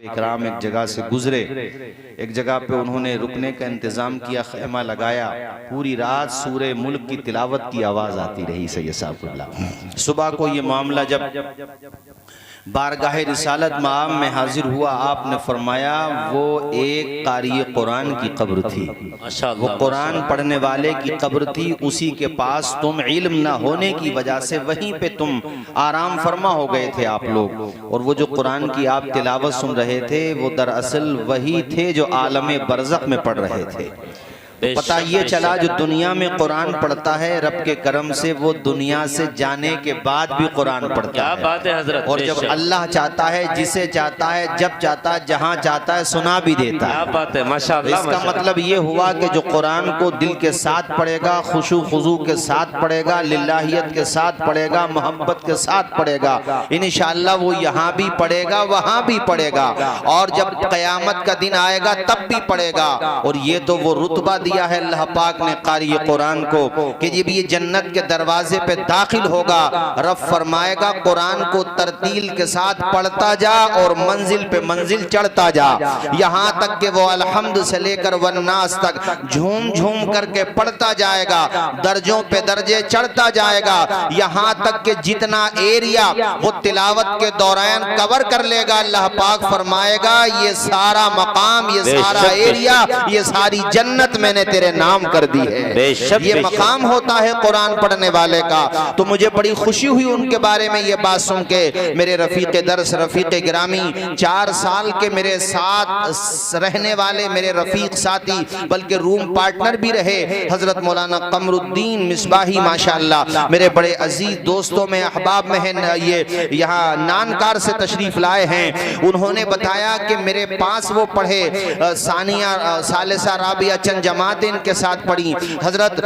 इकराम एक जगह से गुजरे, एक जगह पे उन्होंने रुकने का इंतजाम किया, खैमा लगाया, पूरी रात सूरे मुल्क की तिलावत की आवाज आती रही। सैयद साहब सुबह को ये मामला जब बारगाह रिसालत माम में हाजिर हुआ, आपने फरमाया वो एक कारी कुरान की कब्र थी, वो कुरान पढ़ने वाले की कब्र थी, उसी के पास तुम इल्म न होने की वजह से वहीं पे तुम आराम फरमा हो गए थे आप लोग। और वो जो कुरान की आप तिलावत सुन रहे थे वो दरअसल वही थे जो आलम बरज़ख में पढ़ रहे थे। पता ये चला जो दुनिया में कुरान पढ़ता है रब के करम से वो दुनिया से जाने के बाद भी कुरान पढ़ता है। बात है हजरत। और जब अल्लाह चाहता है, जिसे चाहता है, जब चाहता है, जहाँ चाहता है, सुना भी देता है। बात है माशाअल्लाह। इसका मतलब ये हुआ कि जो कुरान को दिल के साथ पढ़ेगा, खुशू खुजू के साथ पढ़ेगा, लिल्लाहियत के साथ पढ़ेगा, मोहब्बत के साथ पढ़ेगा, इंशाअल्लाह वो यहाँ भी पढ़ेगा, वहाँ भी पढ़ेगा, और जब क़यामत का दिन आएगा तब भी पढ़ेगा। और ये तो वो रुतबा दिया है अल्लाह पाक ने कारी कुरान को कि जब ये जन्नत के दरवाजे पे दाखिल होगा, रब फरमाएगा कुरान को तरतील के साथ पढ़ता जा और मंजिल पे मंजिल चढ़ता जा, यहाँ तक कि वो अलहम्द से लेकर वन्नास तक झूम झूम करके पढ़ता जाएगा, दर्जों पे दर्जे चढ़ता जाएगा, यहाँ तक कि जितना एरिया वो तिलावत के दौरान कवर कर लेगा, अल्लाह पाक फरमाएगा ये सारा मकाम, ये सारा एरिया, ये सारी जन्नत मैंने तेरे नाम कर दी है। ये मकाम होता है कुरान पढ़ने वाले का। तो मुझे बड़ी खुशी हुई उनके बारे में ये बात सुन के। मेरे रफीक दर्स, रफीक गिरामी, 4 साल के मेरे साथ रहने वाले मेरे रफीक साथी, बल्कि रूम पार्टनर भी रहे, हजरत मौलाना कमरुद्दीन मिसबाही माशाअल्लाह, मेरे बड़े अजीज दोस्तों में अहबाब में है, ये यहाँ नानकार से तशरीफ लाए हैं। उन्होंने बताया कि मेरे पास वो पढ़े, सानिया सालिसा राबिया चंद जमात इनके साथ पढ़ी, हजरत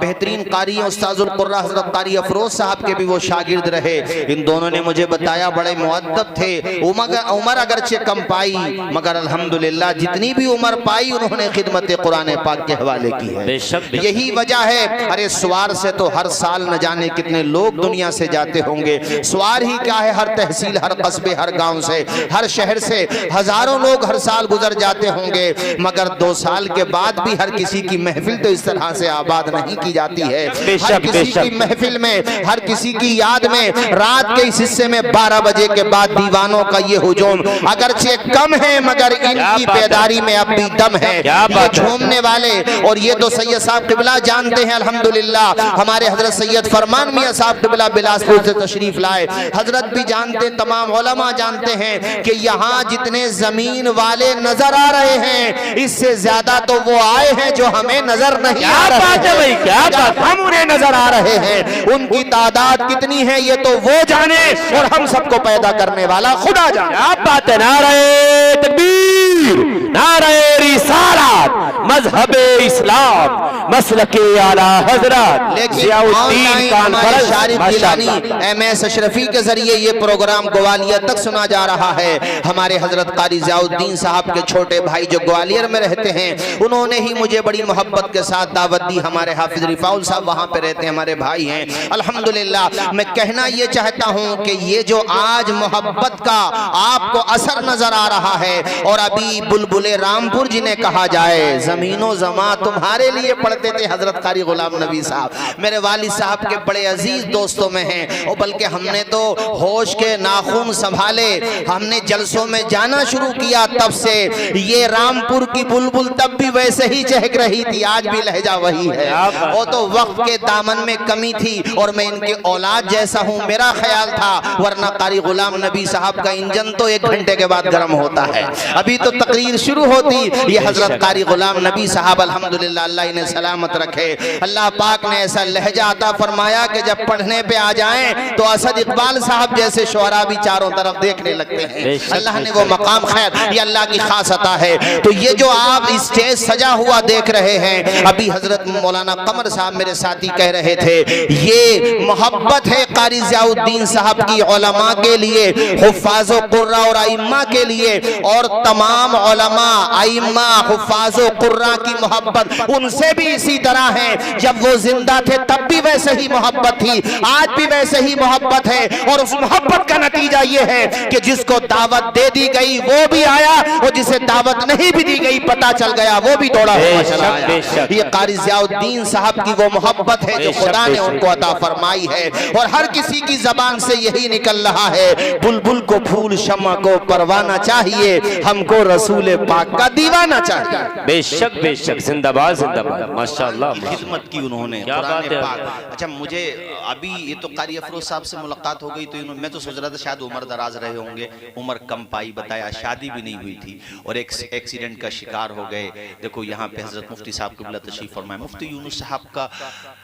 बेहतरीन कारी उस्ताजुल कुर्रा हजरत कारी अफरोज साहब के भी वो शागिर्द रहे। इन दोनों ने मुझे बताया बड़े मुअद्दब थे, उम्र अगरचे कम पाई मगर अल्हम्दुलिल्लाह जितनी भी उम्र पाई उन्होंने खिदमत कुरान पाक के हवाले की है। यही वजह है, अरे सवार से तो हर साल न जाने कितने लोग दुनिया से जाते होंगे, सवार ही क्या है, हर तहसील, हर कस्बे, हर गांव से, हर शहर से हजारों लोग हर साल गुजर जाते होंगे, मगर 2 साल के बाद भी हर किसी की महफिल तो इस तरह से आबाद नहीं की जाती है। हर किसी की महफिल में, हर किसी की याद में रात के इस हिस्से में 12 बजे के बाद दीवानों का ये हुजूम अगरचे कम है मगर इनकी बेदारी में अब भी दम है। ये झूमने वाले, और ये तो सैयद साहब किबला जानते हैं अल्हम्दुलिल्लाह, हमारे हजरत सैयद फरमान मियां साहब किबला बिलासपुर से तशरीफ लाए, हजरत भी जानते, तमाम उलमा जानते हैं कि यहाँ जितने जमीन वाले नजर आ रहे हैं इससे ज्यादा तो वो आए हैं जो हमें नजर नहीं आ रहे हैं। भाई क्या बात, हम उन्हें नजर आ रहे हैं, उनकी तादाद कितनी है ये तो वो जाने और हम सबको पैदा करने वाला खुदा जाने। आप बात है, नारे तकबीर, नारे रिसालत, मजहबे इस्लाम, मसलके आला हजरत ज़ियाउद्दीन कानफरज शारिफ एमएस अशरफी के जरिए ये प्रोग्राम ग्वालियर तक सुना जा रहा है। हमारे हजरत कारी ज़ियाउद्दीन साहब के छोटे भाई जो ग्वालियर में रहते हैं, उन्होंने ही मुझे बड़ी मोहब्बत के साथ दावत दी। हमारे हाफिज रिफाउल साहब वहाँ पे रहते हैं, हमारे भाई हैं अल्हम्दुलिल्लाह। मैं कहना ये चाहता हूँ कि ये जो आज मोहब्बत का आपको असर नजर आ रहा है, और अभी बुलबुले रामपुर जिन्हें कहा जाए, जमीनो जमा तुम्हारे लिए पढ़ते थे हजरत कारी गुलाम नबी साहब, मेरे वालिद साहब के बड़े अजीज दोस्तों में हैं। और बल्कि हमने तो होश के नाखून संभाले, हमने जलसों में जाना शुरू किया, तब से ये रामपुर की बुलबुल तब भी वैसे ही चहक रही थी, आज भी लहजा वही है। वो तो वक्त के दामन में कमी थी और मैं इनके औलाद जैसा हूँ मेरा ख्याल था, वरना कारी गुलाम नबी साहब का इंजन तो 1 घंटे के बाद गर्म होता है। अभी तो तकरीर शुरू होती, ये हजरत कारी गुलाम नबी साहब अल्हम्दुलिल्लाह, अल्लाह इन्हें सलामत रखे, अल्लाह पाक ने ऐसा लहजा अता फरमाया कि जब पढ़ने पे आ जाएं तो असद इकबाल साहब जैसे शुअरा भी चारों तरफ देखने लगते हैं। अल्लाह ने वो मकाम, खैर ये अल्लाह की खास अता है। तो ये जो आप स्टेज सजा हुआ देख रहे हैं, अभी हजरत मौलाना कमर साहब मेरे साथी कह रहे थे, ये मोहब्बत है कारी ज़ियाउद्दीन साहब की उलमा के लिए, हुफ़ाज़ो कुर्रा और आइम्मा के लिए, और तमाम उलमा, आइम्मा, हुफ़ाज़ो कुर्रा कुर्रा की मोहब्बत उनसे भी इसी तरह है। जब वो जिंदा थे तब भी वैसे ही मोहब्बत थी, आज भी वैसे ही मोहब्बत है। और उस मोहब्बत का नतीजा ये है कि जिसको दावत दे दी गई वो भी आया, और जिसे दावत नहीं भी दी गई पता चल गया वो भी दौड़ा हुआ चला आया। ये कारी ज़ियाउद्दीन साहब की वो मोहब्बत है जो खुदा ने उनको अता फरमाई है। और हर किसी की जबान से यही निकल रहा है, बुलबुल को फूल शम्मा को परवाना चाहिए, हमको रसूल पाक का दीवाना चाहिए। बेशक बेशक, जिंदाबाद जिंदाबाद, माशाअल्लाह। खिदमत की उन्होंने कुरान पाक। अच्छा, मुझे अभी ये तो कारी अफरोज साहब से मुलाकात हो गई तो मैं तो सोच रहा था शायद उम्र दराज रहे होंगे, उम्र कम पाई, बताया शादी भी नहीं हुई थी और एक एक्सीडेंट का शिकार हो गए। देखो यहाँ पे हजरत मुफ्ती साहब क़िबला तशरीफ फरमाए, मुफ्ती यूनुस साहब का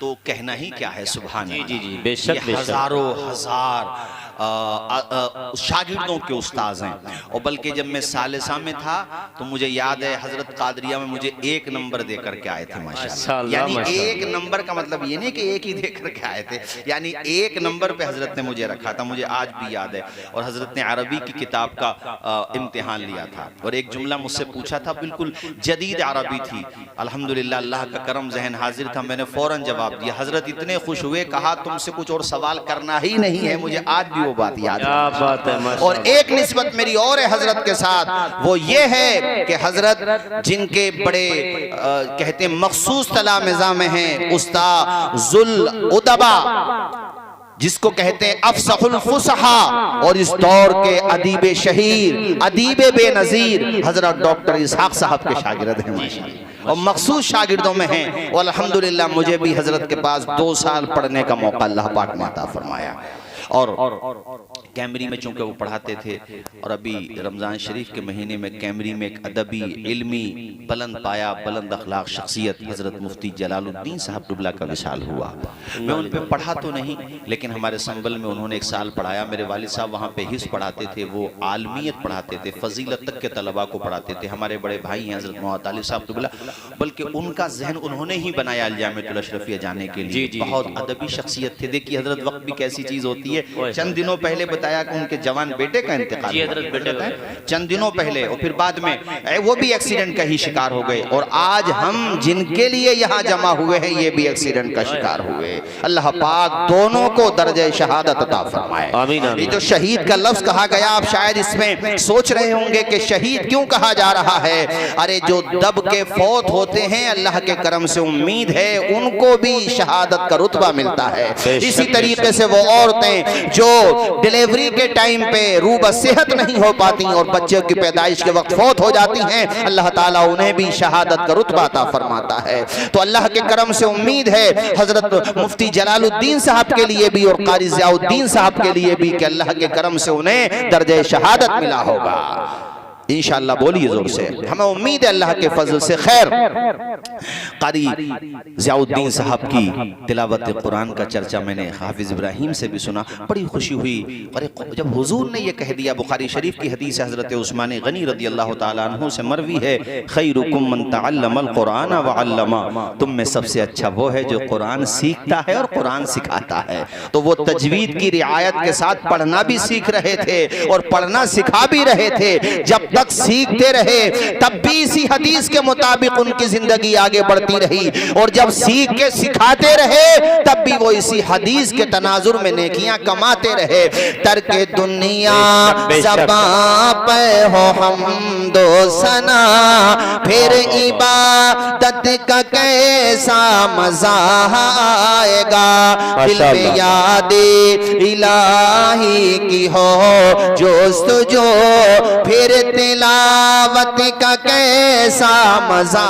तो कहना ही क्या है, सुभान अल्लाह। जी जी बेशक, हजारों हजार शागिर्दों के उस्ताज हैं। और बल्कि जब मैं सालिसा में था तो मुझे याद है हजरत कादरिया में मुझे 1 नंबर दे करके आए थे माशाअल्लाह। यानी 1 नंबर का मतलब ये नहीं कि एक ही दे करके आए थे, यानी 1 नंबर पे हजरत ने मुझे रखा था, मुझे आज भी याद है। और हजरत ने अरबी की किताब का इम्तिहान लिया था और एक जुमला मुझसे पूछा था, बिल्कुल जदीद अरबी थी। अल्हम्दुलिल्लाह अल्लाह का करम, जहन हाजिर था, मैंने फौरन जवाब दिया। हजरत इतने खुश हुए, कहा तुमसे कुछ और सवाल करना ही नहीं है। मुझे आज भी वो बात याद है। और एक निस्बत मेरी और है हजरत के साथ, वो ये है कि हजरत जिनके बड़े कहते हैं मखसूस तलामिज़ा में हैं, उस्ताजुल उदबा जिसको कहते हैं अफसहुल फुसहा, और इस दौर के अदीब शहीर, अदीब बेनज़ीर हजरत डॉक्टर इसहाक साहब के शागिर्द हैं माशाअल्लाह, और मखसूस शागिर्दों में हैं। और अल्हम्दुलिल्लाह मुझे भी हजरत के पास 2 साल पढ़ने का मौका अल्लाह पाक ने अता फरमाया। और कैमरी में चूंकि वो पढ़ाते थे, और अभी रमज़ान शरीफ के महीने में कैमरी में एक अदबी इल्मी बुलंद पाया, बुलंद अखलाक शख्सियत हज़रत मुफ्ती जलालुद्दीन साहब क़िबला का विसाल हुआ। मैं उन पर पढ़ा तो नहीं, लेकिन हमारे संबल में उन्होंने 1 साल पढ़ाया। मेरे वालिद साहब वहाँ पे हिस्स पढ़ाते थे, वो आलमियत पढ़ाते थे, फजीलत तक के तलबा को पढ़ाते थे। हमारे बड़े भाई हैं हज़रत मोहम्मद अली साहब क़िबला, बल्कि उनका जहन उन्होंने ही बनाया अल-जामिअतुल अशरफिया जाने के लिए। बहुत अदबी शख्सियत थे। देखिए हज़रत वक्त भी कैसी चीज़ होती है। चंद दिनों पहले बताया कि उनके जवान बेटे का इंतकाल हुआ, चंद दिनों पहले, और फिर बाद में वो भी एक्सीडेंट का ही शिकार हो गए। और आज हम जिनके लिए यहाँ जमा हुए हैं ये भी एक्सीडेंट का शिकार हुए। अल्लाह पाक दोनों को दर्जे शहादत अता फरमाए। आमीन। ये जो शहीद का लफ्ज कहा गया, आप शायद इसमें सोच रहे होंगे कि शहीद क्यों कहा जा रहा है। अरे जो दब के फौत होते हैं, अल्लाह के करम से उम्मीद है उनको भी शहादत का रुतबा मिलता है। इसी तरीके से वो औरतें जो डिलीवरी के टाइम पे रूबा सेहत नहीं हो पाती और बच्चे की पैदाइश के वक्त फौत हो जाती हैं, अल्लाह ताला उन्हें भी शहादत का रुतबा अता फरमाता है। तो अल्लाह के करम से उम्मीद है हजरत मुफ्ती जलालुद्दीन साहब के लिए भी और कारी ज़ियाउद्दीन साहब के लिए भी कि अल्लाह के करम से उन्हें दर्जे शहादत मिला होगा इंशाअल्लाह। बोलिए जोर से, हमें उम्मीद है अल्लाह के फजल से। खैर, कारी ज़ियाउद्दीन साहब की तिलावत कुरान का चर्चा मैंने हाफिज इब्राहिम से भी सुना, बड़ी खुशी हुई। और जब हुजूर ने ये कह दिया, बुखारी शरीफ की हदीस है, हज़रत उस्मान गनी रज़ी अल्लाह ताला अन्हु से मरवी है, खैरुकुम मन तअल्लमल कुरान व अल्लमा, तुम में सबसे अच्छा वो है जो कुरान सीखता है और कुरान सिखाता है। तो वो तजवीद की रियायत के साथ पढ़ना भी सीख रहे थे और पढ़ना सिखा भी रहे थे। जब तक सीखते रहे तब भी इसी हदीस के मुताबिक उनकी जिंदगी आगे बढ़ती रही, और जब सीख के सिखाते रहे तब भी वो इसी हदीस के तनाजुर में नेकियां कमाते रहे। तरके दुनिया ज़बां पे हो हमदो सना, फिर इबादत का कैसा मजा आएगा। दिल में यादे इलाही की हो जोस्तजो, फिर तिलावत का कैसा मजा।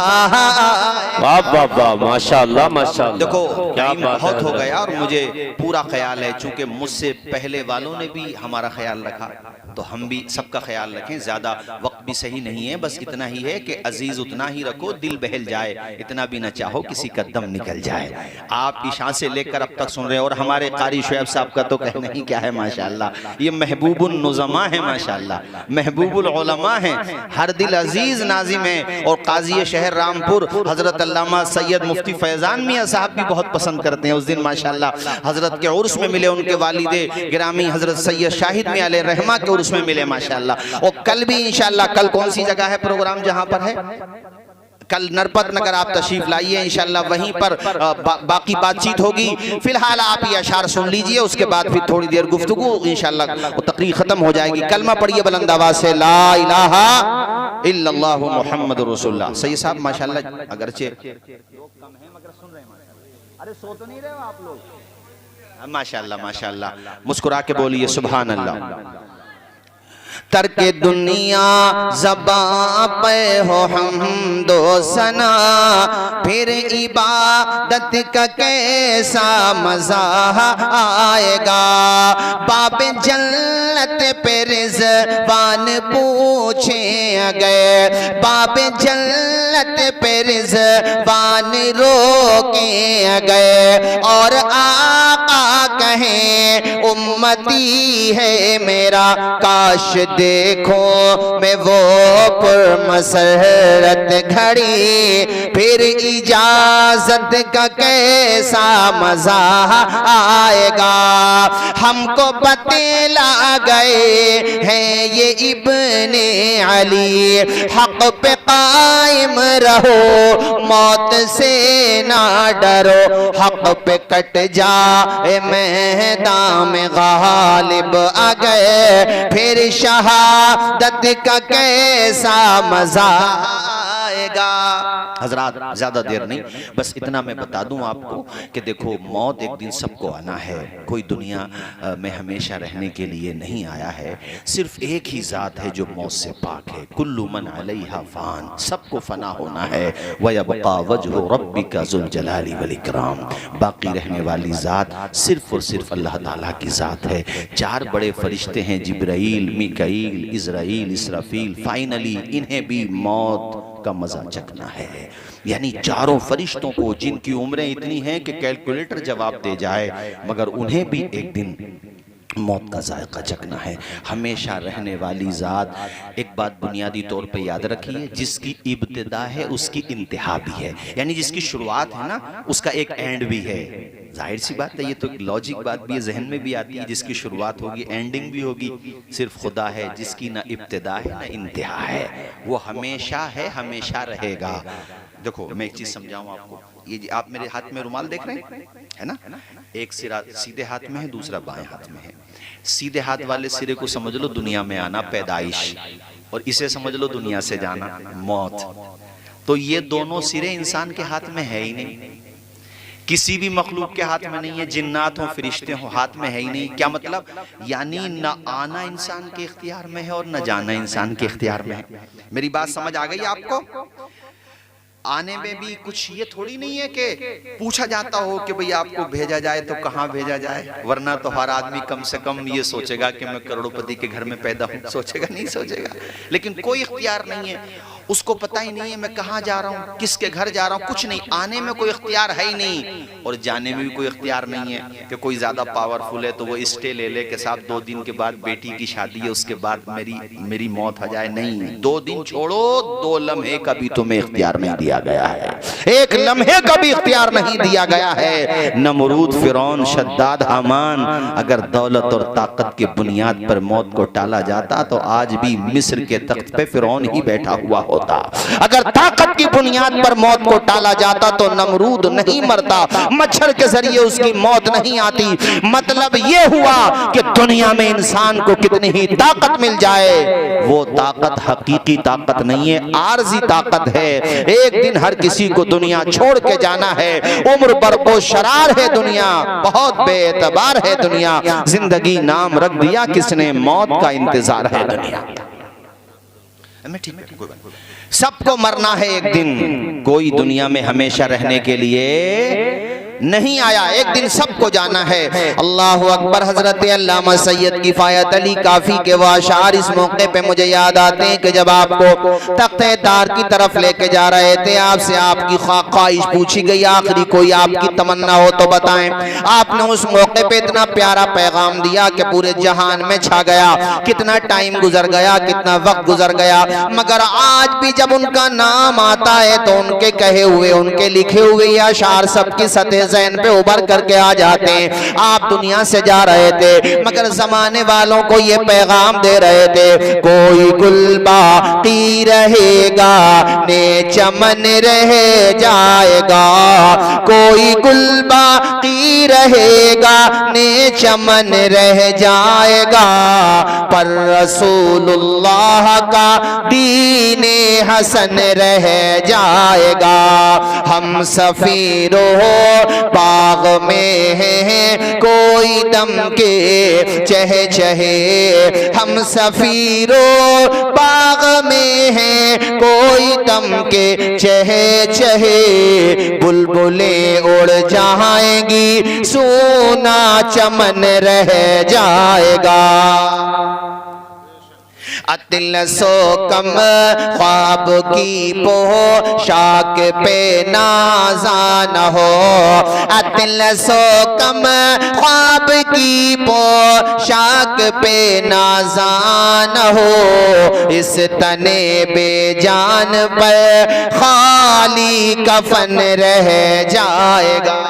वाह वाह वाह, माशाअल्लाह माशाअल्लाह। देखो टाइम बहुत हो गया और मुझे पूरा ख्याल है, चूंकि मुझसे पहले वालों ने भी हमारा ख्याल रखा तो हम भी सबका ख्याल रखें। ज़्यादा वक्त भी सही नहीं है, बस इतना ही है कि अजीज़ उतना ही रखो, दिल बहल जाए, इतना भी ना चाहो किसी का दम निकल जाए। आप ईशा से लेकर अब तक सुन रहे हैं, और हमारे कारी शुएब साहब का तो कहना ही क्या है माशाअल्लाह। ये महबूबुन नुज़मा है माशाअल्लाह, महबूबुल उलमा है, हर दिल अजीज़ नाज़िम है। और काज़ी शहर रामपुर हज़रत अल्लामा सैयद मुफ्ती फैज़ान मियाँ साहब भी बहुत पसंद करते हैं। उस दिन माशाअल्लाह हज़रत के उर्स में मिले, उनके वालिदे गिरामी हज़रत सैयद शाहिद मियाँ अलैहि रहमा के उसमें मिले माशाअल्लाह। और कल भी इंशाअल्लाह, कल कौन सी जगह है प्रोग्राम जहां पर है? कल नरपत नगर आप तशरीफ लाइए, इंशाल्लाह वहीं पर बाकी बातचीत होगी। फिलहाल आप ये अशार सुन लीजिए, उसके बाद फिर थोड़ी देर गुफ्तगू, इंशाल्लाह वो तकरीर खत्म हो जाएगी। कलमा पढ़िए बुलंद आवाज से, ला इलाहा इल्लल्लाह मुहम्मदुर रसूलुल्लाह। सही साहब माशाल्लाह, अगरचे लोग कम हैं मगर सुन रहे हैं। अरे सो तो नहीं रहे हो आप लोग? माशाल्लाह माशाल्लाह, मुस्कुरा के बोलिए सुभान अल्लाह। तरके दुनिया ज़बां पे हो हमदो सना, फिर इबादत का कैसा मजा आएगा। बाब जन्नत पे रिज़वान पूछे गए, बाब जन्नत पे रिज़वान रोके गए, और आका कहें उम्मती है मेरा, काश देखो मैं वो पुरमसरत घड़ी, फिर इजाजत का कैसा मजा आएगा। हमको बतला गए हैं ये इब्ने अली, हक पे कायम रहो मौत से ना डरो, हक पे कट जाए मैदान में गालिब आ गए, फिर शहादत का कैसा मजा आएगा। हजरात ज्यादा देर नहीं, बस इतना मैं बता दूं आपको कि देखो मौत एक दिन सबको आना है, कोई दुनिया में हमेशा रहने के लिए नहीं आया है। सिर्फ एक ही जात है जो मौत से पाक है, कुल्लु मन अलैहा फान, सबको फना होना है। वयबका वजहु रब्बिका ज़ुल जलाली वल इकराम, बाकी रहने वाली जात सिर्फ और सिर्फ अल्लाह ताला की जात है। चार बड़े फरिश्ते हैं, जिब्राइल, मिकाईल, इज़राइल, इसराफील, फाइनली इन्हें भी मौत का मजा चखना है। यानी चारों फरिश्तों को जिनकी उम्रें इतनी हैं कि कैलकुलेटर जवाब दे जाए, मगर उन्हें भी एक दिन मौत का जायका चखना है। हमेशा रहने वाली ज़ात, एक बात बुनियादी तौर पे याद रखिए, जिसकी इब्तिदा है उसकी इंतहा भी है। यानी जिसकी शुरुआत है ना, उसका एक एंड भी है। जाहिर सी बात है, ये तो लॉजिक बात भी है, जहन में भी आती है। जिसकी शुरुआत होगी एंडिंग भी होगी, सिर्फ खुदा है जिसकी ना इब्तिदा है ना इंतहा है। वो हमेशा है, हमेशा रहेगा। देखो मैं एक चीज समझाऊं आपको, ये आप मेरे हाथ में रुमाल देख रहे हैं, है ना? एक सिरा सीधे हाथ में है, दूसरा बाएं हाथ में है। सीधे हाथ वाले सिरे को समझ लो दुनिया में आना, पैदाइश, और इसे समझ लो दुनिया से जाना, मौत। तो ये दोनों सिरे इंसान के हाथ में है ही नहीं, किसी भी मखलूक के हाथ में नहीं है। जिन्नात हो, फरिश्ते हो, हाथ में है ही नहीं। क्या मतलब? यानी न आना इंसान के इख्तियार में है और न जाना इंसान के इख्तियार में है। मेरी बात समझ आ गई आपको? आने में भी कुछ ये थोड़ी नहीं है कि पूछा जाता हो कि भाई आपको भेजा जाए तो कहाँ भेजा जाए, वरना तो हर आदमी कम से कम ये सोचेगा कि मैं करोड़पति के घर में पैदा हूँ। सोचेगा नहीं सोचेगा? लेकिन कोई इख्तियार नहीं है, उसको पता ही नहीं है मैं कहाँ जा रहा हूँ, किसके घर जा रहा हूँ, कुछ नहीं। आने में कोई इख्तियार है ही नहीं, और जाने में भी कोई इख्तियार नहीं है कि कोई ज्यादा पावरफुल है तो वो स्टे ले ले के साथ 2 दिन के बाद बेटी की शादी है, उसके बाद मेरी मौत आ जाए। नहीं, 2 दिन छोड़ो, 2 लम्हे का भी तुम्हें इख्तियार नहीं दिया गया है, एक लम्हे का भी इख्तियार नहीं दिया गया है। नमरूद, फिरौन, शद्दाद, हामान, अगर दौलत और ताकत की बुनियाद पर मौत को टाला जाता तो आज भी मिस्र के तख्त पे फिरौन ही बैठा हुआ होता। अगर ताकत की बुनियाद पर मौत को टाला जाता तो नमरूद नहीं मरता, मच्छर के जरिए उसकी मौत नहीं आती। मतलब ये हुआ कि दुनिया में इंसान को कितनी ही ताकत मिल जाए, वो ताकत हकीकी ताकत नहीं है, आरजी ताकत है। एक दिन हर किसी को दुनिया छोड़ के जाना है, उम्र बरको शरार है दुनिया, बहुत बेएतबार है दुनिया। जिंदगी नाम रख दिया किसने, मौत का इंतजार है दुनिया। ठीक है, कोई बात, सबको मरना है एक दिन, कोई दुनिया में हमेशा रहने के लिए नहीं आया, एक दिन सबको जाना है। अल्लाहु अकबर। हजरत अल्लामा सैयद किफायत अली काफी के वो अशार इस मौके पे मुझे याद आते हैं कि जब आपको तख्ते तार की तरफ लेके जा रहे थे, आपसे आपकी ख्वाहिश पूछी गई, आखिरी कोई आपकी तमन्ना हो तो बताएं। आपने उस मौके पे इतना प्यारा पैगाम दिया कि पूरे जहान में छा गया। कितना टाइम गुजर गया, कितना वक्त गुजर गया, मगर आज भी जब उनका नाम आता है तो उनके कहे हुए, उनके लिखे हुए अशार सबकी सतह दरिया ज़ैन पे उभर करके आ जाते हैं। आप दुनिया से जा रहे थे मगर जमाने वालों को ये पैगाम दे रहे थे, कोई गुल बाकी रहेगा ने चमन रह जाएगा, कोई गुल बाकी रहेगा ने चमन रह जाएगा, पर रसूलुल्लाह का दीने हसन रह जाएगा। हम सफीरो बाग में हैं कोई दम के चहे चहे, हम सफीरो बाग में हैं कोई दम के चहे चहे, बुलबुलें उड़ जाएंगी सोना चमन रह जाएगा। अतिल सो कम ख्वाब की पोशाक पे नाज़ान हो, अतिल सो कम ख्वाब की पोशाक पे नाज़ान हो, इस तने बेजान पर खाली कफन रह जाएगा।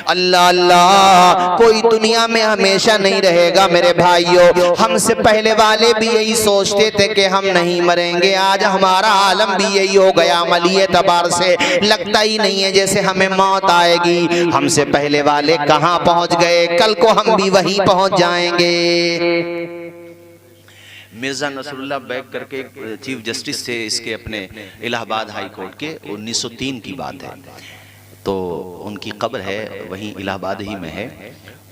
अल्लाह अल्लाह, कोई दुनिया में हमेशा नहीं रहेगा मेरे भाइयों। हमसे पहले वाले भी यही सोचते थे कि हम नहीं मरेंगे, आज हमारा आलम भी यही हो गया। अमली एतबार से लगता ही नहीं है जैसे हमें मौत आएगी। हमसे पहले वाले कहाँ पहुंच गए, कल को हम भी वहीं पहुंच जाएंगे। मिर्जा नसरुल्लाह बैग करके चीफ जस्टिस थे इसके अपने इलाहाबाद हाई कोर्ट के, 1903 की बात है। तो उनकी कब्र है वहीं इलाहाबाद ही में है,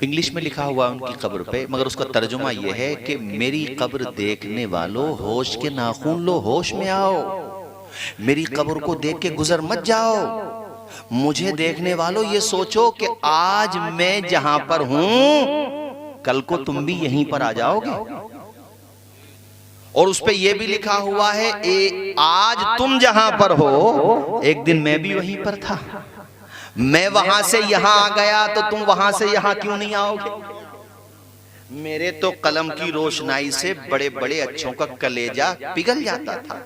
इंग्लिश में लिखा हुआ उनकी कब्र पे, मगर उसका तर्जुमा यह है कि मेरी कब्र देखने वालों होश के नाखून लो, होश में आओ, मेरी कब्र को देख के गुजर मत जाओ, मुझे देखने वालों ये सोचो कि आज मैं जहां पर हूं कल को तुम भी यहीं पर आ जाओगे। और उस पे ये भी लिखा हुआ है आज तुम जहां पर हो एक दिन मैं भी वहीं पर था, मैं वहां से यहां आ गया तो तुम वहां से यहां क्यों नहीं आओगे। मेरे तो कलम की रोशनाई से बड़े बड़े अच्छों का कलेजा पिघल जाता था,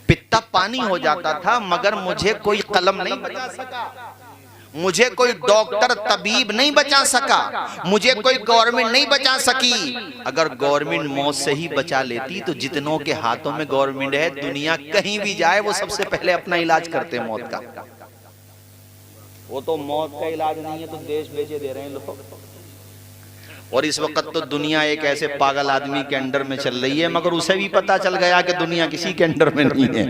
पित्ता पानी हो जाता था, मगर मुझे कोई कलम नहीं बचा सका, मुझे कोई डॉक्टर तबीब नहीं बचा सका, मुझे कोई गवर्नमेंट नहीं बचा सकी। अगर गवर्नमेंट मौत से ही बचा लेती तो जितनों के हाथों में गवर्नमेंट है, दुनिया कहीं भी जाए वो सबसे पहले अपना इलाज करते हैं मौत का। वो तो मौत का इलाज नहीं है तो देश बेचे दे रहे हैं लोग। और इस वक्त तो दुनिया एक ऐसे पागल आदमी के अंडर में चल रही है, मगर उसे भी पता चल गया कि दुनिया किसी के अंडर में नहीं है।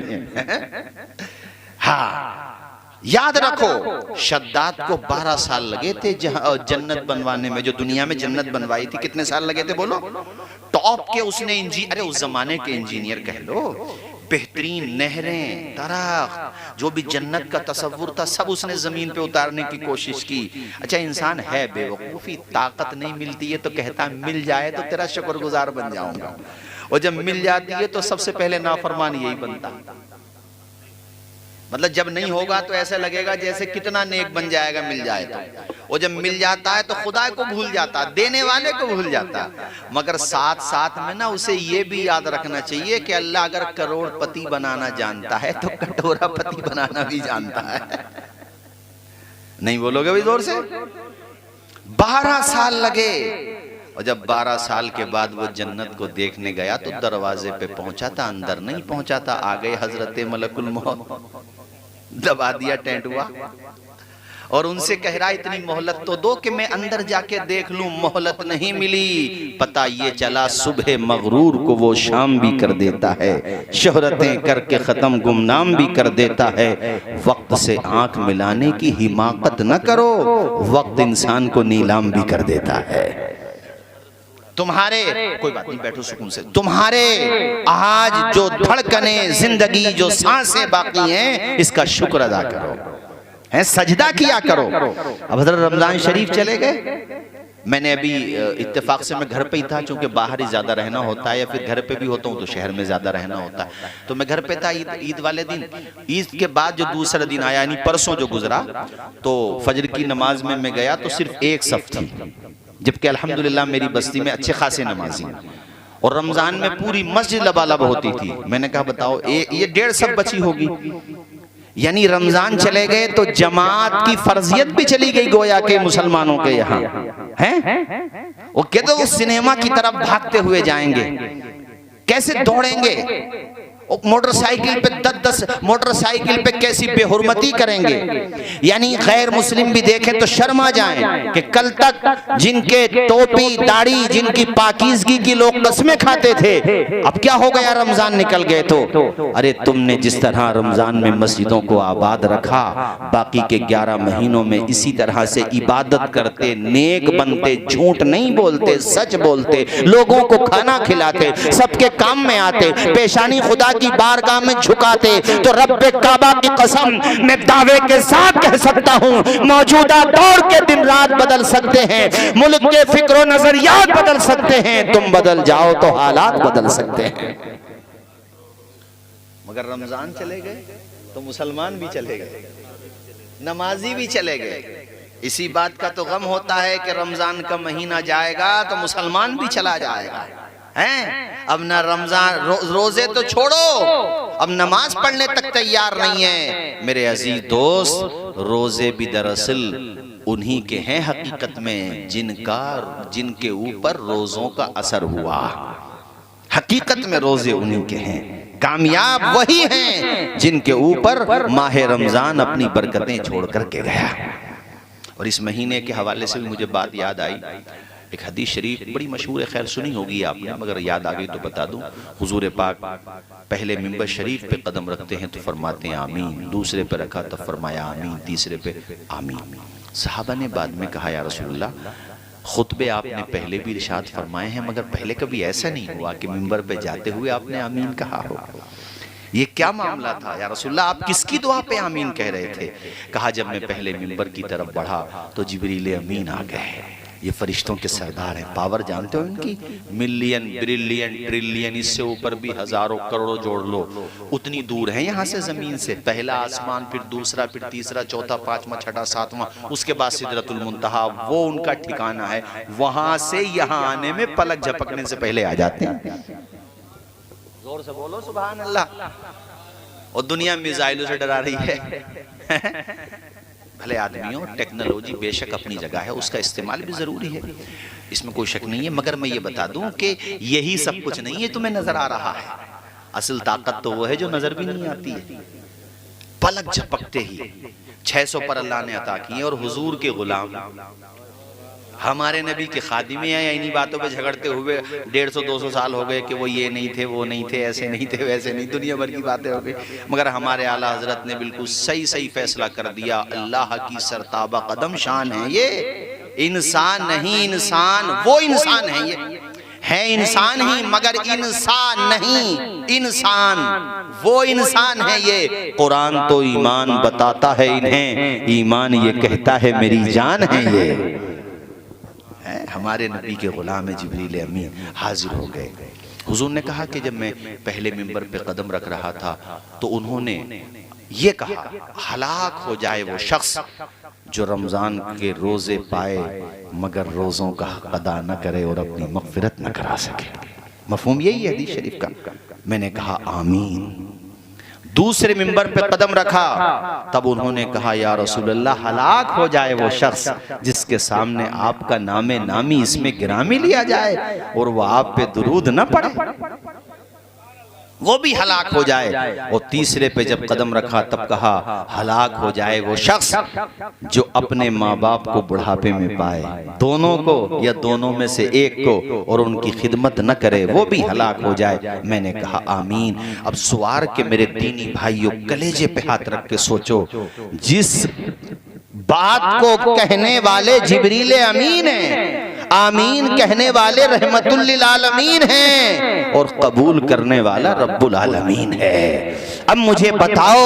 हाँ, याद रखो शद्दाद को 12 साल लगे थे जन्नत बनवाने में, जो दुनिया में जन्नत बनवाई थी। कितने साल लगे थे बोलो? टॉप के उसने अरे उस जमाने के इंजीनियर कह लो, बेहतरीन नहरें, दरख्त, जो भी जन्नत का तस्वुर था सब उसने जमीन पे उतारने की कोशिश की। अच्छा, इंसान है बेवकूफी, ताकत नहीं मिलती है तो कहता मिल जाए तो तेरा शुक्रगुजार बन जाऊंगा, और जब मिल जाती है तो सबसे पहले नाफरमान यही बनता। मतलब जब नहीं होगा तो ऐसा लगेगा जैसे कितना नेक बन जाएगा मिल जाए तो, और जब मिल जाता है तो खुदा को भूल जाता, देने वाले को भूल जाता। मगर साथ साथ में ना उसे ये भी याद रखना चाहिए कि अल्लाह अगर करोड़पति बनाना जानता है तो कटोरापति बनाना भी जानता है। नहीं बोलोगे भाई जोर से? 12 साल लगे, और जब 12 साल के बाद वो जन्नत को देखने गया तो दरवाजे पे पहुंचा था, अंदर नहीं पहुंचा था। आ गए हजरत मलकुल मौत, दबा दिया टेंट हुआ, और उनसे कह रहा इतनी मोहलत तो दो कि मैं अंदर जाके देख लूं। मोहलत नहीं मिली, पता ये चला सुबह मगरूर को वो शाम भी कर देता है, शोहरतें करके खत्म गुमनाम भी कर देता है। वक्त से आंख मिलाने की हिमाकत न करो, वक्त इंसान को नीलाम भी कर देता है। तुम्हारे, कोई बात नहीं बैठो सुकून से, तुम्हारे आज जो धड़कने जिंदगी जो सांसें बाकी हैं इसका शुक्र अदा करो, है सजदा किया करो। अब हज़रत रमजान शरीफ चले गए, मैंने अभी इत्तेफाक से मैं घर पे ही था, चूंकि बाहर ही ज्यादा रहना होता है, या फिर घर पे भी होता हूँ तो शहर में ज्यादा रहना होता है, तो मैं घर पे था ईद वाले दिन। ईद के बाद जो दूसरा दिन आया यानी परसों जो गुजरा, तो फजर की नमाज में मैं गया तो सिर्फ एक सफ थी, जबकि अल्हम्दुलिल्लाह मेरी बस्ती में अच्छे खासे नमाजी, और रमजान में पूरी मस्जिद लबालब होती थी। मैंने कहा बताओ ये 1.5 सफ बची होगी, यानी रमजान चले गए तो जमात की फर्जियत भी चली गई गोया के मुसलमानों के यहाँ हैं। वो कहते वो सिनेमा की तरफ भागते हुए जाएंगे, कैसे दौड़ेंगे, मोटरसाइकिल पे 10-10 मोटरसाइकिल पे कैसी बेहुरमती करेंगे। यानी गैर मुस्लिम भी देखें तो शर्मा जाएं कि कल तक जिनके टोपी दाढ़ी जिनकी पाकीज़गी की लोग कस्में खाते थे, अब क्या हो गया रमजान निकल गए तो। अरे तुमने जिस तरह रमजान में मस्जिदों को आबाद रखा, बाकी के 11 महीनों में इसी तरह से इबादत करते, नेक बनते, झूठ नहीं बोलते, सच बोलते, लोगों को खाना खिलाते, सबके काम में आते, पेशानी खुदा की बारगाह में झुकाते, तो रब्बे काबा की कसम मैं दावे के साथ कह सकता हूं मौजूदा दौर के दिन रात बदल सकते हैं, मुल्क के फिक्र नजरियात बदल सकते हैं, तुम बदल जाओ तो हालात बदल सकते हैं। मगर रमजान चले गए तो मुसलमान भी चले गए, नमाजी भी चले गए। इसी बात का तो गम होता है कि रमजान का महीना जाएगा तो मुसलमान भी चला जाएगा हैं। अब ना रमजान रोजे तो छोड़ो, अब नमाज पढ़ने तक तैयार नहीं है। मेरे अजीज दोस्त, रोजे भी दरअसल उन्हीं के हैं हकीकत में जिनके ऊपर रोजों का असर हुआ। हकीकत में रोजे उन्हीं के हैं, कामयाब वही हैं जिनके ऊपर माह रमजान अपनी बरकतें छोड़ करके गया। और इस महीने के हवाले से भी मुझे बात याद आई, एक हदीस शरीफ बड़ी मशहूर है, खैर सुनी होगी आपने, मगर याद आ गई तो बता दूं। हुजूर पाक पहले मिंबर शरीफ पे कदम रखते हैं तो फरमाते हैं आमीन, दूसरे पे रखा तो फरमाया आमीन, तीसरे पे आमीन। सहाबा ने बाद में कहा या रसूलल्लाह, खुतबे आपने पहले भी इरशाद फरमाए हैं, मगर पहले कभी ऐसा नहीं हुआ कि मिंबर पे जाते हुए आपने आमीन कहा हो। ये क्या मामला था या रसूलल्लाह, आप किसकी दुआ पे आमीन कह रहे थे? कहा जब मैं पहले मिंबर की तरफ बढ़ा तो जिब्रील अमीन आ गए। ये फरिश्तों के सरदार हैं, पावर जानते हो इनकी, मिलियन ब्रिलियन ट्रिलियन, इससे ऊपर भी हजारों करोड़ों जोड़ लो, उतनी दूर है यहाँ से जमीन से। पहला आसमान, फिर दूसरा, फिर तीसरा, चौथा, पांचवा, छठा, सातवां, उसके बाद सिदरतुल मुंतहा, वो उनका ठिकाना है। वहां से यहाँ आने में पलक झपकने से पहले आ जाते हैं। जोर से बोलो सुभान अल्लाह। और दुनिया मिसाइलों से डरा रही है। भले आदमियों, टेक्नोलॉजी बेशक अपनी जगह है, उसका इस्तेमाल भी जरूरी है, इसमें कोई शक नहीं है, मगर मैं ये बता दूं कि यही सब कुछ नहीं है तुम्हें नजर आ रहा है। असल ताकत तो वो है जो नजर भी नहीं आती है। पलक झपकते ही 600 पर अल्लाह ने अता किए, और हुजूर के गुलाम हमारे नबी के खादिमे हैं, या इन्हीं बातों पे झगड़ते हुए 150-200 साल हो गए कि वो ये नहीं थे, वो नहीं थे, ऐसे नहीं थे, वैसे नहीं, दुनिया भर की बातें हो गई। मगर हमारे आला हजरत ने बिल्कुल सही सही फैसला कर दिया, अल्लाह की सरताबा कदम शान है ये, इंसान नहीं, इंसान वो इंसान है, ये है इंसान ही मगर इंसान नहीं, इंसान वो इंसान है ये। कुरान तो ईमान बताता है इन्हें, ईमान ये कहता है मेरी जान है ये। हमारे नबी के गुलाम जिब्रील अमीन हाजिर हो गए। हुजूर ने कहा कि जब मैं पहले मिंबर पे कदम रख रहा था तो उन्होंने ये कहा, हलाक हो जाए वो शख्स जो रमजान के रोजे पाए मगर रोजों का हक अदा न करे और अपनी मगफिरत न करा सके। मफहूम यही है हदीस शरीफ का। मैंने कहा आमीन। दूसरे मिंबर पे कदम रखा, तब उन्होंने कहा या रसूलल्लाह, हलाक हो जाए वो शख्स जिसके सामने आपका नामे नामी इसमें गिरामी लिया जाए और वो आप पे दुरूद न पढ़े, वो भी हलाक हो जाए। और तीसरे पे जब कदम रखा तब कहा हलाक हो जाए वो शख्स जो अपने माँ बाप को बुढ़ापे में पाए, दोनों को या दोनों में से एक को, और उनकी खिदमत न करे, वो भी हलाक हो जाए। मैंने कहा आमीन। अब सुवार के मेरे दीनी भाइयों, कलेजे पे हाथ रख के सोचो, जिस बात को कहने वाले जिब्रील अमीन हैं, आमीन कहने वाले रहमतुल लिल आलमीन हैं, और कबूल करने वाला रब्बुल आलमीन है। अब मुझे बताओ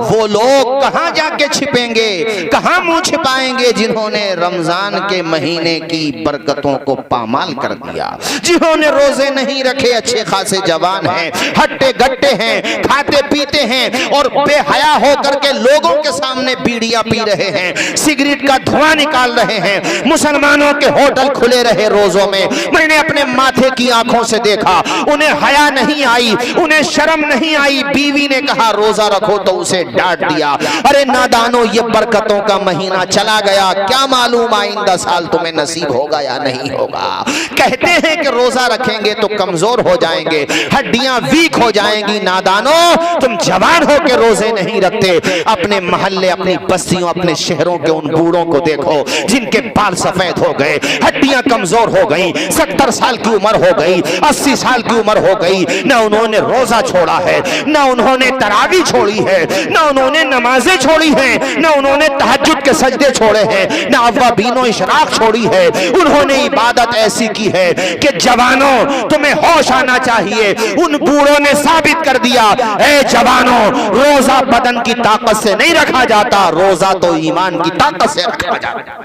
वो लोग कहां जाके छिपेंगे, कहां मुंह छिपाएंगे जिन्होंने रमजान के महीने की बरकतों को पामाल कर दिया, जिन्होंने रोजे नहीं रखे, अच्छे खासे जवान हैं, हट्टे गट्टे हैं, खाते पीते हैं और बेहया होकर के लोगों के सामने बीड़ियां पी रहे हैं, सिगरेट का धुआं निकाल रहे हैं। मुसलमानों के होटल खुले रहे रोजों में, मैंने अपने माथे की आंखों से देखा उन्हें हया नहीं आई, उन्हें शर्म नहीं आई। बीवी ने कहा रोजा रखो तो उसे डांट दिया। अरे नादानो, ये बरकतों का महीना चला गया, क्या मालूम आइंदा साल तुम्हें नसीब होगा या नहीं होगा। कहते हैं कि रोजा रखेंगे तो कमजोर हो जाएंगे, हड्डियां वीक हो जाएंगी। नादानो, तुम जवान हो के रोजे नहीं रखते। अपने मोहल्ले, अपनी बस्तियों, अपने शहरों के उन बूढ़ों को देखो जिनके बाल सफेद हो गए, हड्डियां कमजोर हो गई, 70 साल की उम्र हो गई, 80 साल की उम्र हो गई, न उन्होंने रोजा छोड़ा है, न उन्होंने तरावी छोड़ी है, न उन्होंने नमाजें छोड़ी हैं, न उन्होंने तहज्जुद के सजदे छोड़े हैं, न अव्वाबीनो इशराक छोड़ी है। उन्होंने इबादत ऐसी की है कि जवानों तुम्हें होश आना चाहिए। उन बूढ़ों ने साबित कर दिया, ए जवानों, रोजा बदन की ताकत से नहीं रखा जाता, रोजा तो ईमान की ताकत से रखा जाता।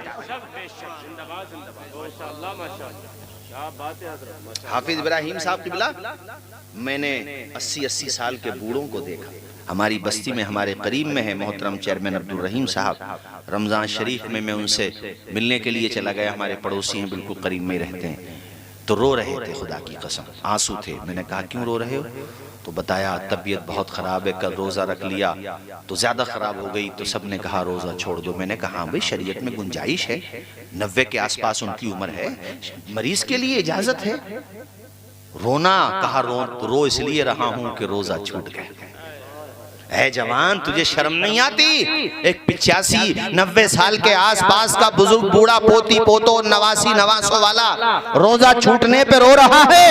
हाफिज इब्राहिम साहब किबला, मैंने 80-80 साल के बूढ़ों को देखा। हमारी बस्ती में, हमारे करीब में है मोहतरम चेयरमैन अब्दुल रहीम साहब। रमजान शरीफ में मैं उनसे मिलने के लिए चला गया, हमारे पड़ोसी हैं, बिल्कुल करीब में ही रहते हैं। तो रो रहे थे, खुदा की कसम आंसू थे। मैंने कहा क्यों रो रहे हो? तो बताया तबीयत बहुत ख़राब है, कल रोज़ा रख लिया तो ज़्यादा ख़राब हो गई, तो सब ने कहा रोज़ा छोड़ दो। मैंने कहा भाई शरीयत में गुंजाइश है, 90 के आसपास उनकी उम्र है, मरीज के लिए इजाज़त है। रोना कहा रो इसलिए रहा हूं कि रोज़ा छूट गया। ऐ जवान, तुझे शर्म नहीं आती? एक 85-90 साल के आसपास का बुजुर्ग बूढ़ा, पोती पोतो 89-90 वाला रोजा छूटने पे रो रहा है,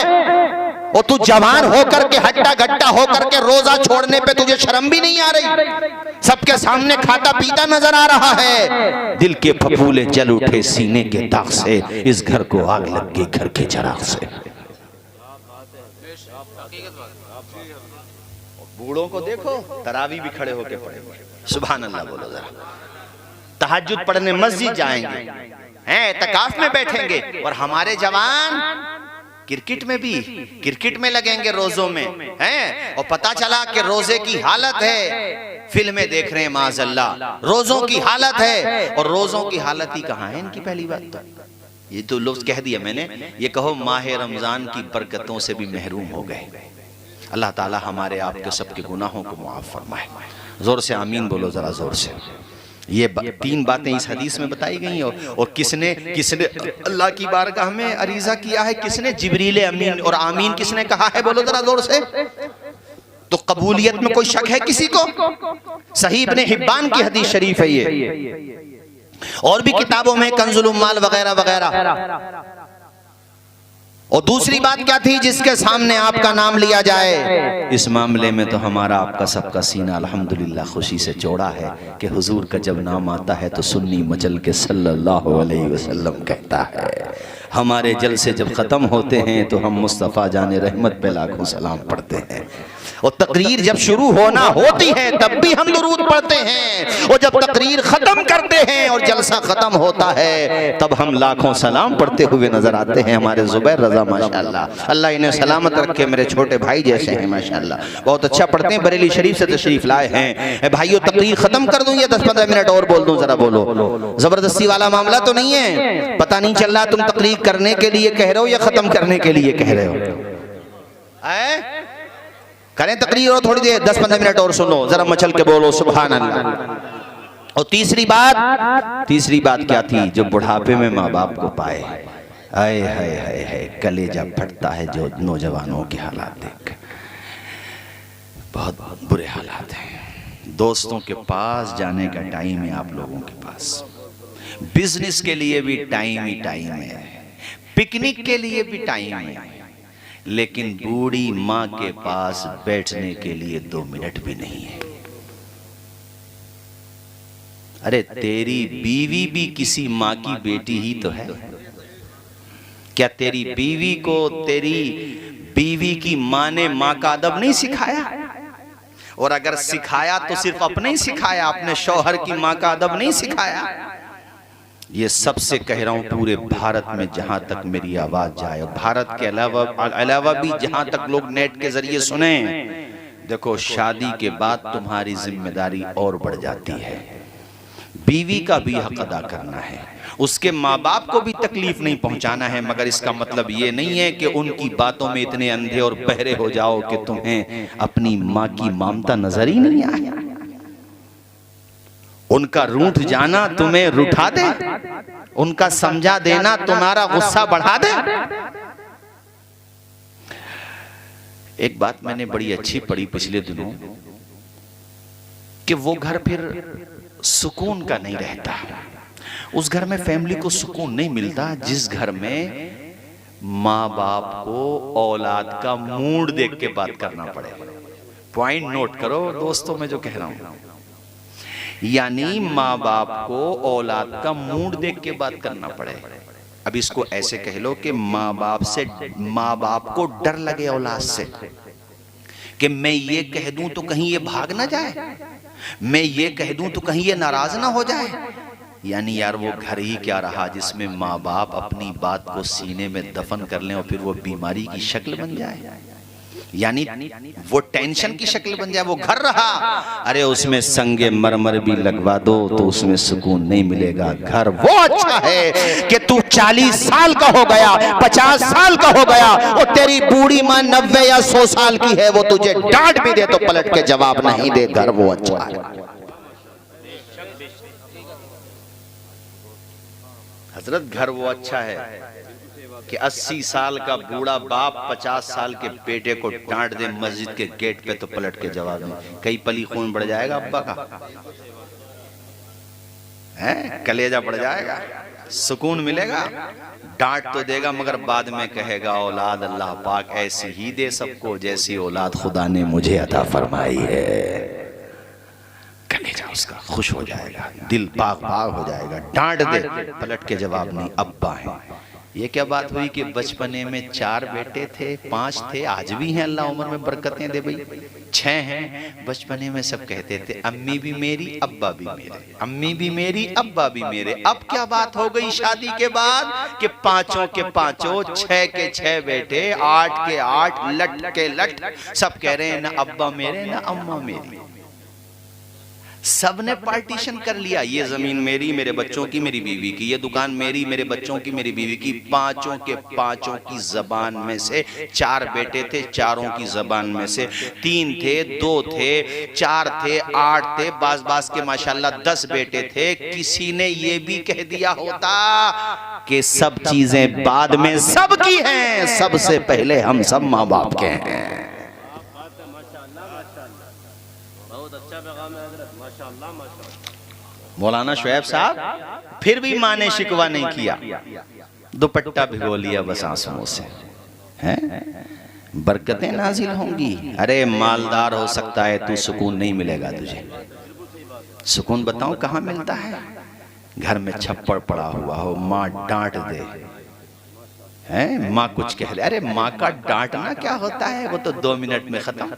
और तू जवान होकर के हट्टा गट्टा होकर के रोजा छोड़ने पे तुझे शर्म भी नहीं आ रही? सबके सामने खाता पीता नजर आ रहा है। दिल के फफूले जल उठे सीने के दाग से, इस घर को आग लग गई घर के चिराग से। बूढ़ों को देखो, तरावी भी खड़े होके पड़े, सुभान अल्लाह बोलो जरा। तहज्जुद पढ़ने मस्जिद जाएंगे, हैं इत्तिकाफ में बैठेंगे, और हमारे जवान क्रिकेट में लगेंगे रोजों में, हैं। और पता चला कि रोजे की हालत है, फिल्में देख रहे हैं माज़अल्लाह, रोजों की हालत है। और रोजों की हालत ही कहाँ है इनकी? पहली बात तो ये तो लफ्ज़ कह दिया मैंने, ये कहो माह रमजान की बरकतों से भी महरूम हो गए। अल्लाह ताला हमारे आपके सबके गुनाहों को मुआफ़ फरमाए। जोर से आमीन बोलो जरा, जोर से। ये 3 बातें इस हदीस में बताई गई, और किसने अल्लाह की बारगाह में अरीज़ा किया है? किसने? जिब्रील अमीन। और आमीन किसने कहा है? बोलो जरा जोर से। तो कबूलियत में कोई शक है किसी को? सही इब्ने हिब्बान की हदीस शरीफ है ये, और भी किताबों में कंजुल उम्माल वगैरह वगैरह। और दूसरी बात क्या थी जिसके सामने आपका नाम लिया जाए? इस मामले में तो हमारा आपका सबका सीना अल्हम्दुलिल्लाह खुशी से चौड़ा है कि हुजूर का जब नाम आता है तो सुन्नी मचल के सल्लल्लाहु अलैहि वसल्लम कहता है। हमारे जलसे जब ख़त्म होते हैं तो हम मुस्तफ़ा जाने रहमत पे लाखों सलाम पढ़ते हैं, और तकरीर जब शुरू होना होती है तब भी हम दुरूद पढ़ते हैं, और जब तकरीर ख़त्म करते हैं और जलसा ख़त्म होता है तब हम लाखों सलाम पढ़ते हुए नजर आते हैं। हमारे ज़ुबैर रज़ा माशाअल्लाह, अल्लाह इन्हें सलामत रखे, मेरे छोटे भाई जैसे हैं माशाअल्लाह, बहुत अच्छा पढ़ते हैं, बरेली शरीफ से तशरीफ लाए हैं। भाइयों तकरीर ख़त्म कर दूँ या 10-15 मिनट और बोल दूँ? ज़रा बोलो, ज़बरदस्ती वाला मामला तो नहीं है? पता नहीं चल रहा तुम तकरीर करने के लिए कह रहे हो या ख़त्म करने के लिए कह रहे हो? करें तकरीर और थोड़ी देर 10-15 मिनट और सुनो, जरा मचल के बोलो सुभान अल्लाह। और तीसरी बात क्या थी? जो बुढ़ापे में माँ बाप को पाए, आए हाय हाय हाय, कलेजा फटता है जो नौजवानों के हालात देख, बहुत बहुत बुरे हालात हैं। दोस्तों के पास जाने का टाइम है आप लोगों के पास, बिजनेस के लिए भी टाइम ही टाइम है, पिकनिक के लिए भी टाइम है, लेकिन बूढ़ी माँ के पास बैठने के लिए 2 मिनट भी नहीं है। अरे तेरी बीवी भी किसी माँ की बेटी ही तो है। क्या तेरी बीवी को तेरी बीवी की माँ ने माँ का अदब नहीं सिखाया? और अगर सिखाया तो सिर्फ अपने ही सिखाया, अपने शौहर की माँ का अदब नहीं सिखाया। ये सबसे कह रहा हूं पूरे भारत में जहां तक मेरी आवाज जाए, और भारत के अलावा भी जहां तक लोग नेट के जरिए सुने, देखो शादी के बाद तुम्हारी जिम्मेदारी और बढ़ जाती है। बीवी का भी हक अदा करना है, उसके माँ बाप को भी तकलीफ नहीं पहुंचाना है, मगर इसका मतलब ये नहीं है कि उनकी बातों में इतने अंधे और बहरे हो जाओ कि तुम्हें अपनी माँ की ममता नजर ही नहीं आए। उनका रूठ जाना तुम्हें रुठा दे, उनका समझा देना तुम्हारा गुस्सा बढ़ा दे। एक बात मैंने बड़ी अच्छी पढ़ी पिछले दिनों कि वो घर फिर सुकून का नहीं रहता, उस घर में फैमिली को सुकून नहीं मिलता जिस घर में माँ बाप को औलाद का मूड देख के बात करना पड़े। पॉइंट नोट करो दोस्तों, मैं जो कह रहा हूं, यानी माँ बाप को औलाद का मूड देख के बात करना पड़े। अब इसको ऐसे कह लो कि माँ बाप को डर लगे औलाद से कि मैं ये कह दूं तो कहीं ये भाग ना जाए, मैं ये कह दूं तो कहीं ये नाराज ना हो जाए। यानी यार वो घर ही क्या रहा जिसमें माँ बाप अपनी बात को सीने में दफन कर लें और फिर वो बीमारी की शक्ल बन जाए, यानी वो टेंशन की शक्ल बन जाए। वो घर रहा, अरे उसमें संगे मरमर भी लगवा दो तो उसमें सुकून नहीं मिलेगा। घर वो अच्छा है कि तू 40 साल का हो गया, 50 साल का हो गया और तेरी बूढ़ी माँ 90 या 100 साल की है, वो तुझे डांट भी दे तो पलट के जवाब नहीं दे। घर वो अच्छा है। हजरत घर वो अच्छा है कि 80 साल का बूढ़ा बाप 50 साल के बेटे को डांट दे मस्जिद के गेट पे तो पलट के जवाब नहीं। कई पली खून बढ़ जाएगा अब्बा का, है कलेजा बढ़ जाएगा, सुकून मिलेगा, डांट तो देगा मगर बाद में कहेगा औलाद अल्लाह पाक ऐसी ही दे सबको जैसी औलाद खुदा ने मुझे अता फरमाई है। कलेजा उसका खुश हो जाएगा, दिल पाक पाक हो जाएगा। डांट दे पलट के जवाब नहीं, अब्बा है। ये क्या बात हुई कि बचपने में 4 बेटे थे, 5 थे, आज भी हैं, अल्लाह उम्र में बरकतें दे भाई, 6 हैं। बचपने में सब कहते थे अम्मी भी मेरी अब्बा भी मेरे, अम्मी भी मेरी अब्बा भी मेरे। अब क्या बात हो गई शादी के बाद कि 5 के 5, 6 के 6 बेटे, 8 के 8, लट के लट, सब कह रहे हैं ना अब्बा मेरे ना अम्मा मेरी। सबने पार्टीशन कर लिया, ये जमीन मेरी, मेरे बच्चों की, मेरी बीवी की, ये दुकान मेरी, मेरे बच्चों की, मेरी बीवी की। 5 के 5 की जबान में से 4 बेटे थे, 4 की जबान में से 3 थे, 2 थे, 4 थे, 8 थे, बास के माशाल्लाह 10 बेटे थे। किसी ने ये भी कह दिया होता कि सब चीजें बाद में सबकी हैं, सबसे पहले हम सब माँ बाप के हैं। मौलाना शुएब साहब फिर भी माँ ने शिकवा नहीं किया, दुपट्टा भिगो लिया बस आंसुओं से, हैं बरकतें नाजिल होंगी। अरे मालदार हो सकता है तू, सुकून नहीं मिलेगा तुझे। सुकून बताऊं कहाँ मिलता है? घर में छप्पड़ पड़ा हुआ हो, माँ डांट दे, हैं माँ कुछ कह ले, अरे माँ का डांटना क्या होता है, वो तो 2 मिनट में खत्म।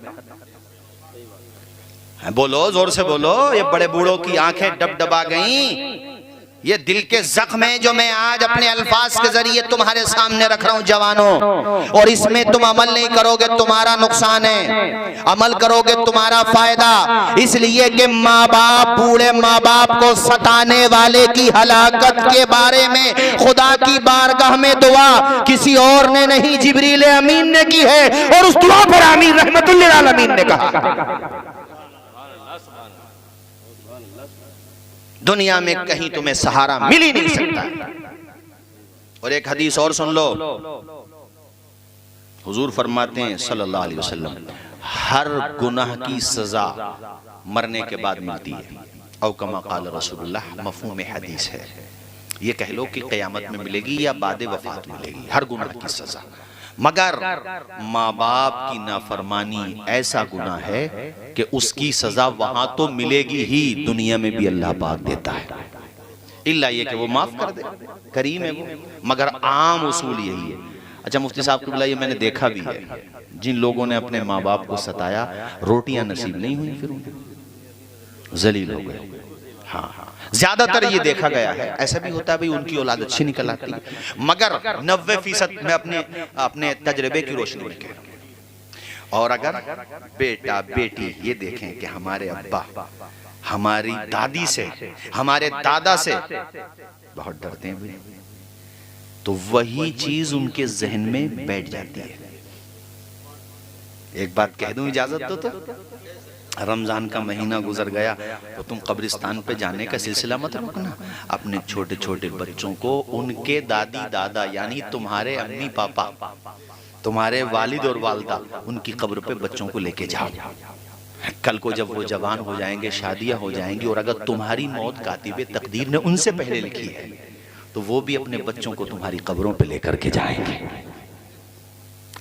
बोलो जोर से बोलो, ये बड़े बूढ़ों की आंखें डबडबा गईं। ये दिल के जख्म है जो मैं आज अपने अल्फाज के जरिए तुम्हारे सामने रख रहा हूं जवानों, और इसमें तुम अमल नहीं करोगे तुम्हारा नुकसान है, अमल करोगे तुम्हारा फायदा। इसलिए कि माँ बाप, बूढ़े माँ बाप को सताने वाले की हलाकत के बारे में खुदा की बारगाह में दुआ किसी और ने नहीं, जिब्रील अमीन ने की है, और उस दुआ पर आमीन रहमतुल लिल आलमीन ने कहा। दुनिया में कहीं तुम्हें सहारा मिल ही नहीं सकता। और एक हदीस और सुन लो, हुजूर फरमाते हैं सल्लल्लाहु अलैहि वसल्लम, हर गुनाह की सजा मरने के बाद मिलती है। औ कमा क़ाल रसूलुल्लाह, मफ़हूम हदीस है। ये कह लो कि क़यामत में मिलेगी या बाद वफ़ात मिलेगी, हर गुनाह की सजा। मगर माँ बाप की नाफरमानी ऐसा गुनाह है कि उसकी सजा वहां तो मिलेगी ही, दुनिया में भी अल्लाह पाक देता है, इल्ला ये कि वो माफ कर दे, करीम है वो। मगर आम उसूल यही है। अच्छा मुफ्ती साहब को बुलाइए, मैंने देखा भी है जिन लोगों ने अपने माँ बाप को सताया, रोटियां नसीब नहीं हुई, फिर उनको जलील हो गए। हाँ, ज्यादातर ये देखा गया है, ऐसा भी होता है भाई उनकी औलाद अच्छी निकल आती है, मगर 90% में अपने तजर्बे की रोशनी में कह रहा हूं। और अगर बेटा बेटी ये देखें कि हमारे अब्बा हमारी दादी से, हमारे दादा से बहुत डरते हैं भाई। तो वही चीज उनके जहन में बैठ जाती है। एक बात कह दूं, इजाजत दो तो, रमजान का महीना गुजर गया तो तुम कब्रिस्तान पे जाने का सिलसिला मत रोकना। अपने छोटे छोटे बच्चों को उनके दादी दादा यानी तुम्हारे अम्मी पापा, तुम्हारे वालिद और वालदा, उनकी कब्र पे बच्चों को लेके जाओ। कल को जब वो जवान हो जाएंगे, शादियां हो जाएंगी, और अगर तुम्हारी मौत कातिबे तकदीर ने उनसे पहले लिखी है तो वो भी अपने बच्चों को तुम्हारी कब्रों पे लेकर के जाएंगे।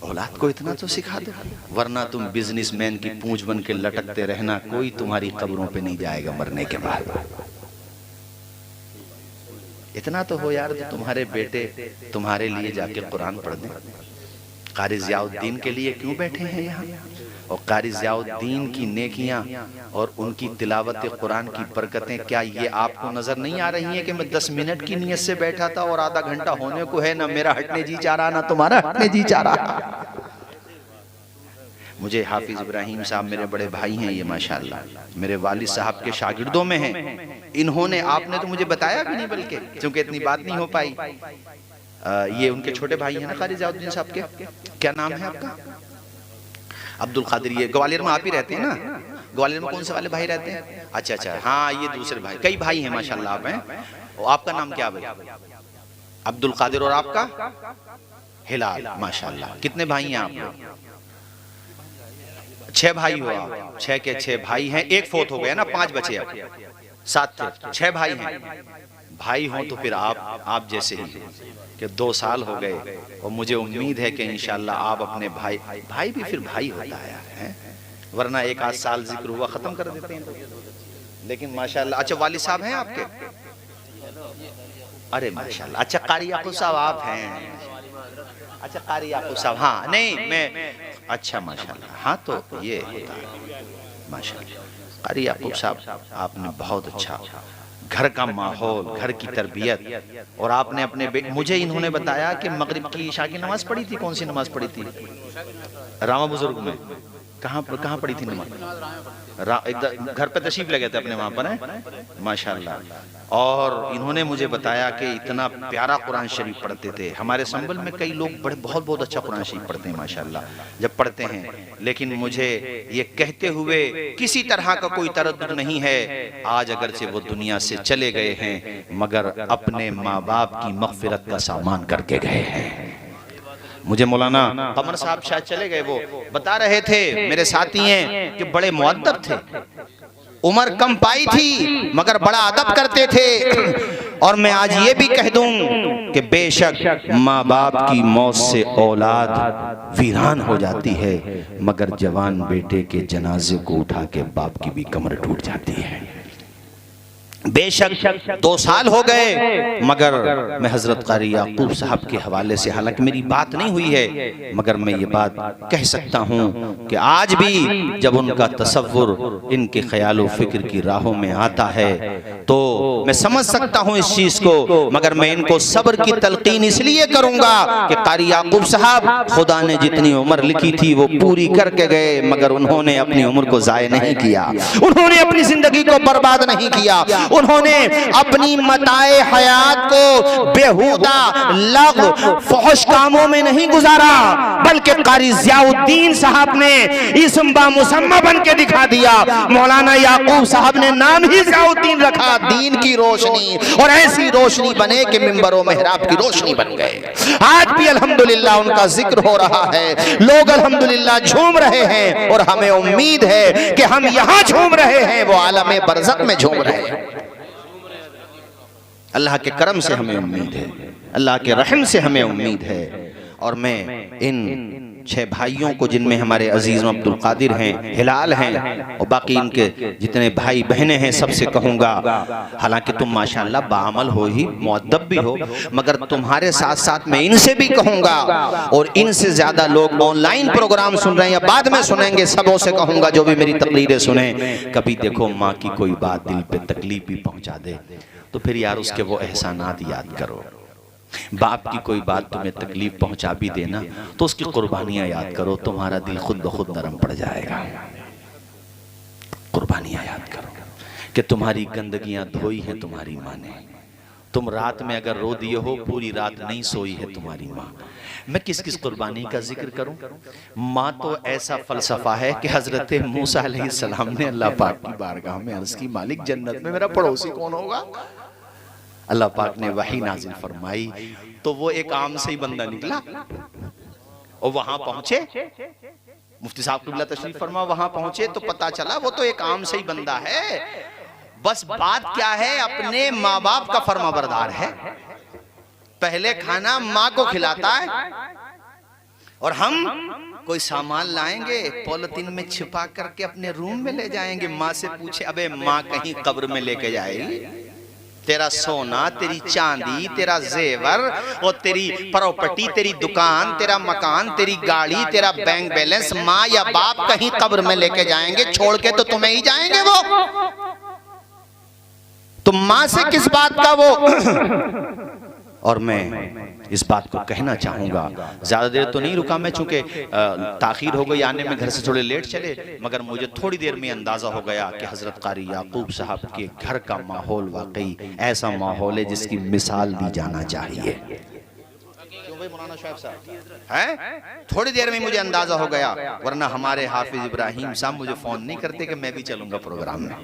औलाद को इतना तो सिखा दो, वरना तुम बिजनेसमैन की पूंछ बन के लटकते रहना, कोई तुम्हारी कब्रों पे नहीं जाएगा मरने के बाद। इतना तो हो यार, तो तुम्हारे बेटे तुम्हारे लिए जाके कुरान पढ़ दें। कारी ज़ियाउद्दीन के लिए क्यों बैठे हैं यहाँ? और कारी ज़ियाउद्दीन की नेकियां और उनकी तिलावत कुरान की बरकतें, क्या ये आपको नजर नहीं आ रही हैं कि मैं 10 मिनट की नियत से बैठा था और आधा घंटा होने को है, ना मेरा हटने जी चाह रहा, ना तुम्हारा हटने जी चाह रहा। मुझे हाफिज इब्राहिम साहब मेरे बड़े भाई हैं, ये माशाअल्लाह मेरे वालिद साहब के शागिर्दों में हैं। इन्होंने, आपने तो मुझे बताया भी नहीं, बल्कि क्योंकि इतनी बात नहीं हो पाई। ये उनके छोटे भाई हैं ना कारी ज़ियाउद्दीन साहब के, क्या नाम है आपका? अब्दुल कादिर। ये ग्वालियर में आप ही रहते हैं ना? ग्वालियर में कौन से वाले भाई रहते हैं? अच्छा अच्छा, हाँ ये दूसरे भाई, कई भाई हैं माशाल्लाह आप हैं। और आपका नाम क्या भाई? अब्दुल कादिर। और आपका? हिलाल। माशाल्लाह। कितने भाई हैं आप लोग? 6 भाई हो आप? 6 के 6 भाई हैं, एक फोत हो गया ना, 5 बचे अब, 7 थे, 6 भाई हैं। भाई हो तो फिर आप जैसे ही कि 2 साल हो गए, और मुझे उम्मीद है कि इंशाल्लाह आप अपने भाई भी फिर भाई होता है, वरना 1 आध साल जिक्र हुआ खत्म कर देते हैं। लेकिन माशाल्लाह। अच्छा, वालिद साहब हैं आपके? अरे माशाल्लाह। अच्छा, कारी याकूब साहब आप हैं? अच्छा, कारी याकूब साहब, हाँ नहीं मैं, अच्छा माशाल्लाह, हाँ तो ये होता है माशाल्लाह। कारी याकूब साहब आपने बहुत अच्छा घर का माहौल, घर की तरबियत, और आपने अपने मुझे इन्होंने बताया कि मगरिब की इशा की नमाज पढ़ी थी। कौन सी नमाज पढ़ी थी? रामा बुजुर्ग में। कहाँ पढ़ी थी नमाज? घर पे तशरीफ लगे थे अपने वहां पर, है माशाल्लाह। और इन्होंने मुझे बताया कि इतना प्यारा कुरान शरीफ पढ़ते थे। हमारे संबल में कई लोग बड़े बहुत अच्छा कुरान शरीफ पढ़ते हैं माशाल्लाह, जब पढ़ते हैं। लेकिन मुझे ये कहते हुए किसी तरह का कोई तरद्दुद नहीं है, आज अगरचे वो दुनिया से चले गए हैं, मगर अपने माँ बाप की मग़फ़िरत का सामान करके गए हैं। मुझे मौलाना कमर साहब शायद चले गए, वो बता रहे थे, मेरे साथी हैं, कि बड़े मुअद्दब थे, उम्र कम पाई थी मगर बड़ा अदब करते थे। और मैं आज ये भी कह दूं कि बेशक माँ बाप की मौत से औलाद वीरान हो जाती है, मगर जवान बेटे के जनाजे को उठा के बाप की भी कमर टूट जाती है। बेशक 2 साल हो गए, मगर मैं हजरत कारी याकूब साहब के हवाले से, हालांकि मेरी बात नहीं हुई है, मगर मैं ये बात कह सकता हूँ कि आज भी जब उनका तसव्वुर इनके ख्याल व फिक्र की राहों में आता है तो मैं समझ सकता हूँ इस चीज को, मगर मैं इनको सब्र की तलकीन इसलिए करूंगा कि कारी याकूब साहब, खुदा ने जितनी उम्र लिखी थी वो पूरी करके गए, मगर उन्होंने अपनी उम्र को जाया नहीं किया, उन्होंने अपनी जिंदगी को बर्बाद नहीं किया, उन्होंने अपनी मताए हयात को बेहुदा लग फहश कामों में नहीं गुजारा, बल्कि कारी ज़ियाउद्दीन साहब ने इसम बा मुसम्मा बन के दिखा दिया। मौलाना याकूब साहब ने नाम ही ज़ियाउद्दीन रखा, दीन की रोशनी, और ऐसी रोशनी बने कि मिंबर और मेहराब की रोशनी बन गए। आज भी अल्हम्दुलिल्लाह उनका जिक्र हो रहा है, लोग अल्हम्दुलिल्लाह झूम रहे हैं, और हमें उम्मीद है कि हम यहाँ झूम रहे हैं, वो आलम बरज़ख में झूम रहे हैं। अल्लाह के करम से हमें उम्मीद है, अल्लाह के रहम से हमें उम्मीद है। और मैं इन 6 भाइयों को, जिनमें हमारे अजीज अब्दुल कादिर हैं, हिलाल हैं, और बाकी इनके जितने भाई बहनें हैं, सबसे कहूँगा, हालांकि तुम माशाअल्लाह बाअमल हो ही, मुअद्दब भी हो, मगर तुम्हारे साथ साथ मैं इनसे भी कहूँगा, और इनसे ज़्यादा लोग ऑनलाइन प्रोग्राम सुन रहे हैं या बाद में सुनेंगे, सबों से कहूँगा जो भी मेरी तकरीरें सुने, कभी देखो माँ की कोई बात दिल पे तकलीफ भी पहुँचा दे तो फिर यार उसके वो एहसानात याद करो। बाप की कोई बात तुम्हें तकलीफ पहुंचा भी देना तो उसकी कुर्बानियां याद करो, तुम्हारा दिल खुद ब खुद नरम पड़ जाएगा। कुर्बानियां याद करो, कि तुम्हारी गंदगियां धोई हैं तुम्हारी माँ ने। तुम रात में अगर रो दिए हो, पूरी रात नहीं सोई है तुम्हारी माँ। मैं किस किस कुर्बानी का जिक्र करूं? माँ तो ऐसा फलसफा है कि हजरत मूसा अलैहिस्सलाम ने अल्लाह पाक की बारगाह में अर्ज की, मालिक जन्नत में मेरा पड़ोसी कौन होगा? अल्लाह पाक ने वही नाजिल फरमाई, तो वो एक आम से ही बंदा निकला और वहां पहुंचे। मुफ्ती साहब क़िबला तशरीफ फरमा, वहां पहुंचे तो पता चला वो तो एक आम से ही बंदा है। बस बात क्या है, अपने माँ बाप का फर्माबरदार है। पहले खाना माँ को खिलाता है और हम कोई सामान लाएंगे पॉलिथीन में छिपा करके अपने रूम में ले जाएंगे। माँ से पूछे, अबे माँ कहीं कब्र में लेके जाएगी? तेरा सोना, तेरी चांदी, तेरा जेवर और तेरी प्रॉपर्टी, तेरी दुकान, तेरा मकान, तेरी गाड़ी, तेरा बैंक बैलेंस माँ या बाप कहीं कब्र में लेके जाएंगे? छोड़ के तो तुम्हें ही जाएंगे वो। तो माँ से किस बात का वो और मैं इस बात को कहना चाहूंगा, ज्यादा देर तो नहीं रुका मैं, चूंकि ताखीर हो गई आने में, घर से थोड़े लेट चले, मगर मुझे थोड़ी देर में अंदाजा हो गया कि हजरत कारी याकूब साहब के घर का माहौल वाकई ऐसा माहौल है जिसकी मिसाल दी जाना चाहिए। क्यों भाई मौलाना शोएब साहब हैं? थोड़ी देर में मुझे अंदाजा हो गया, वरना हमारे हाफिज इब्राहिम साहब मुझे फोन नहीं करते कि मैं भी चलूंगा प्रोग्राम में।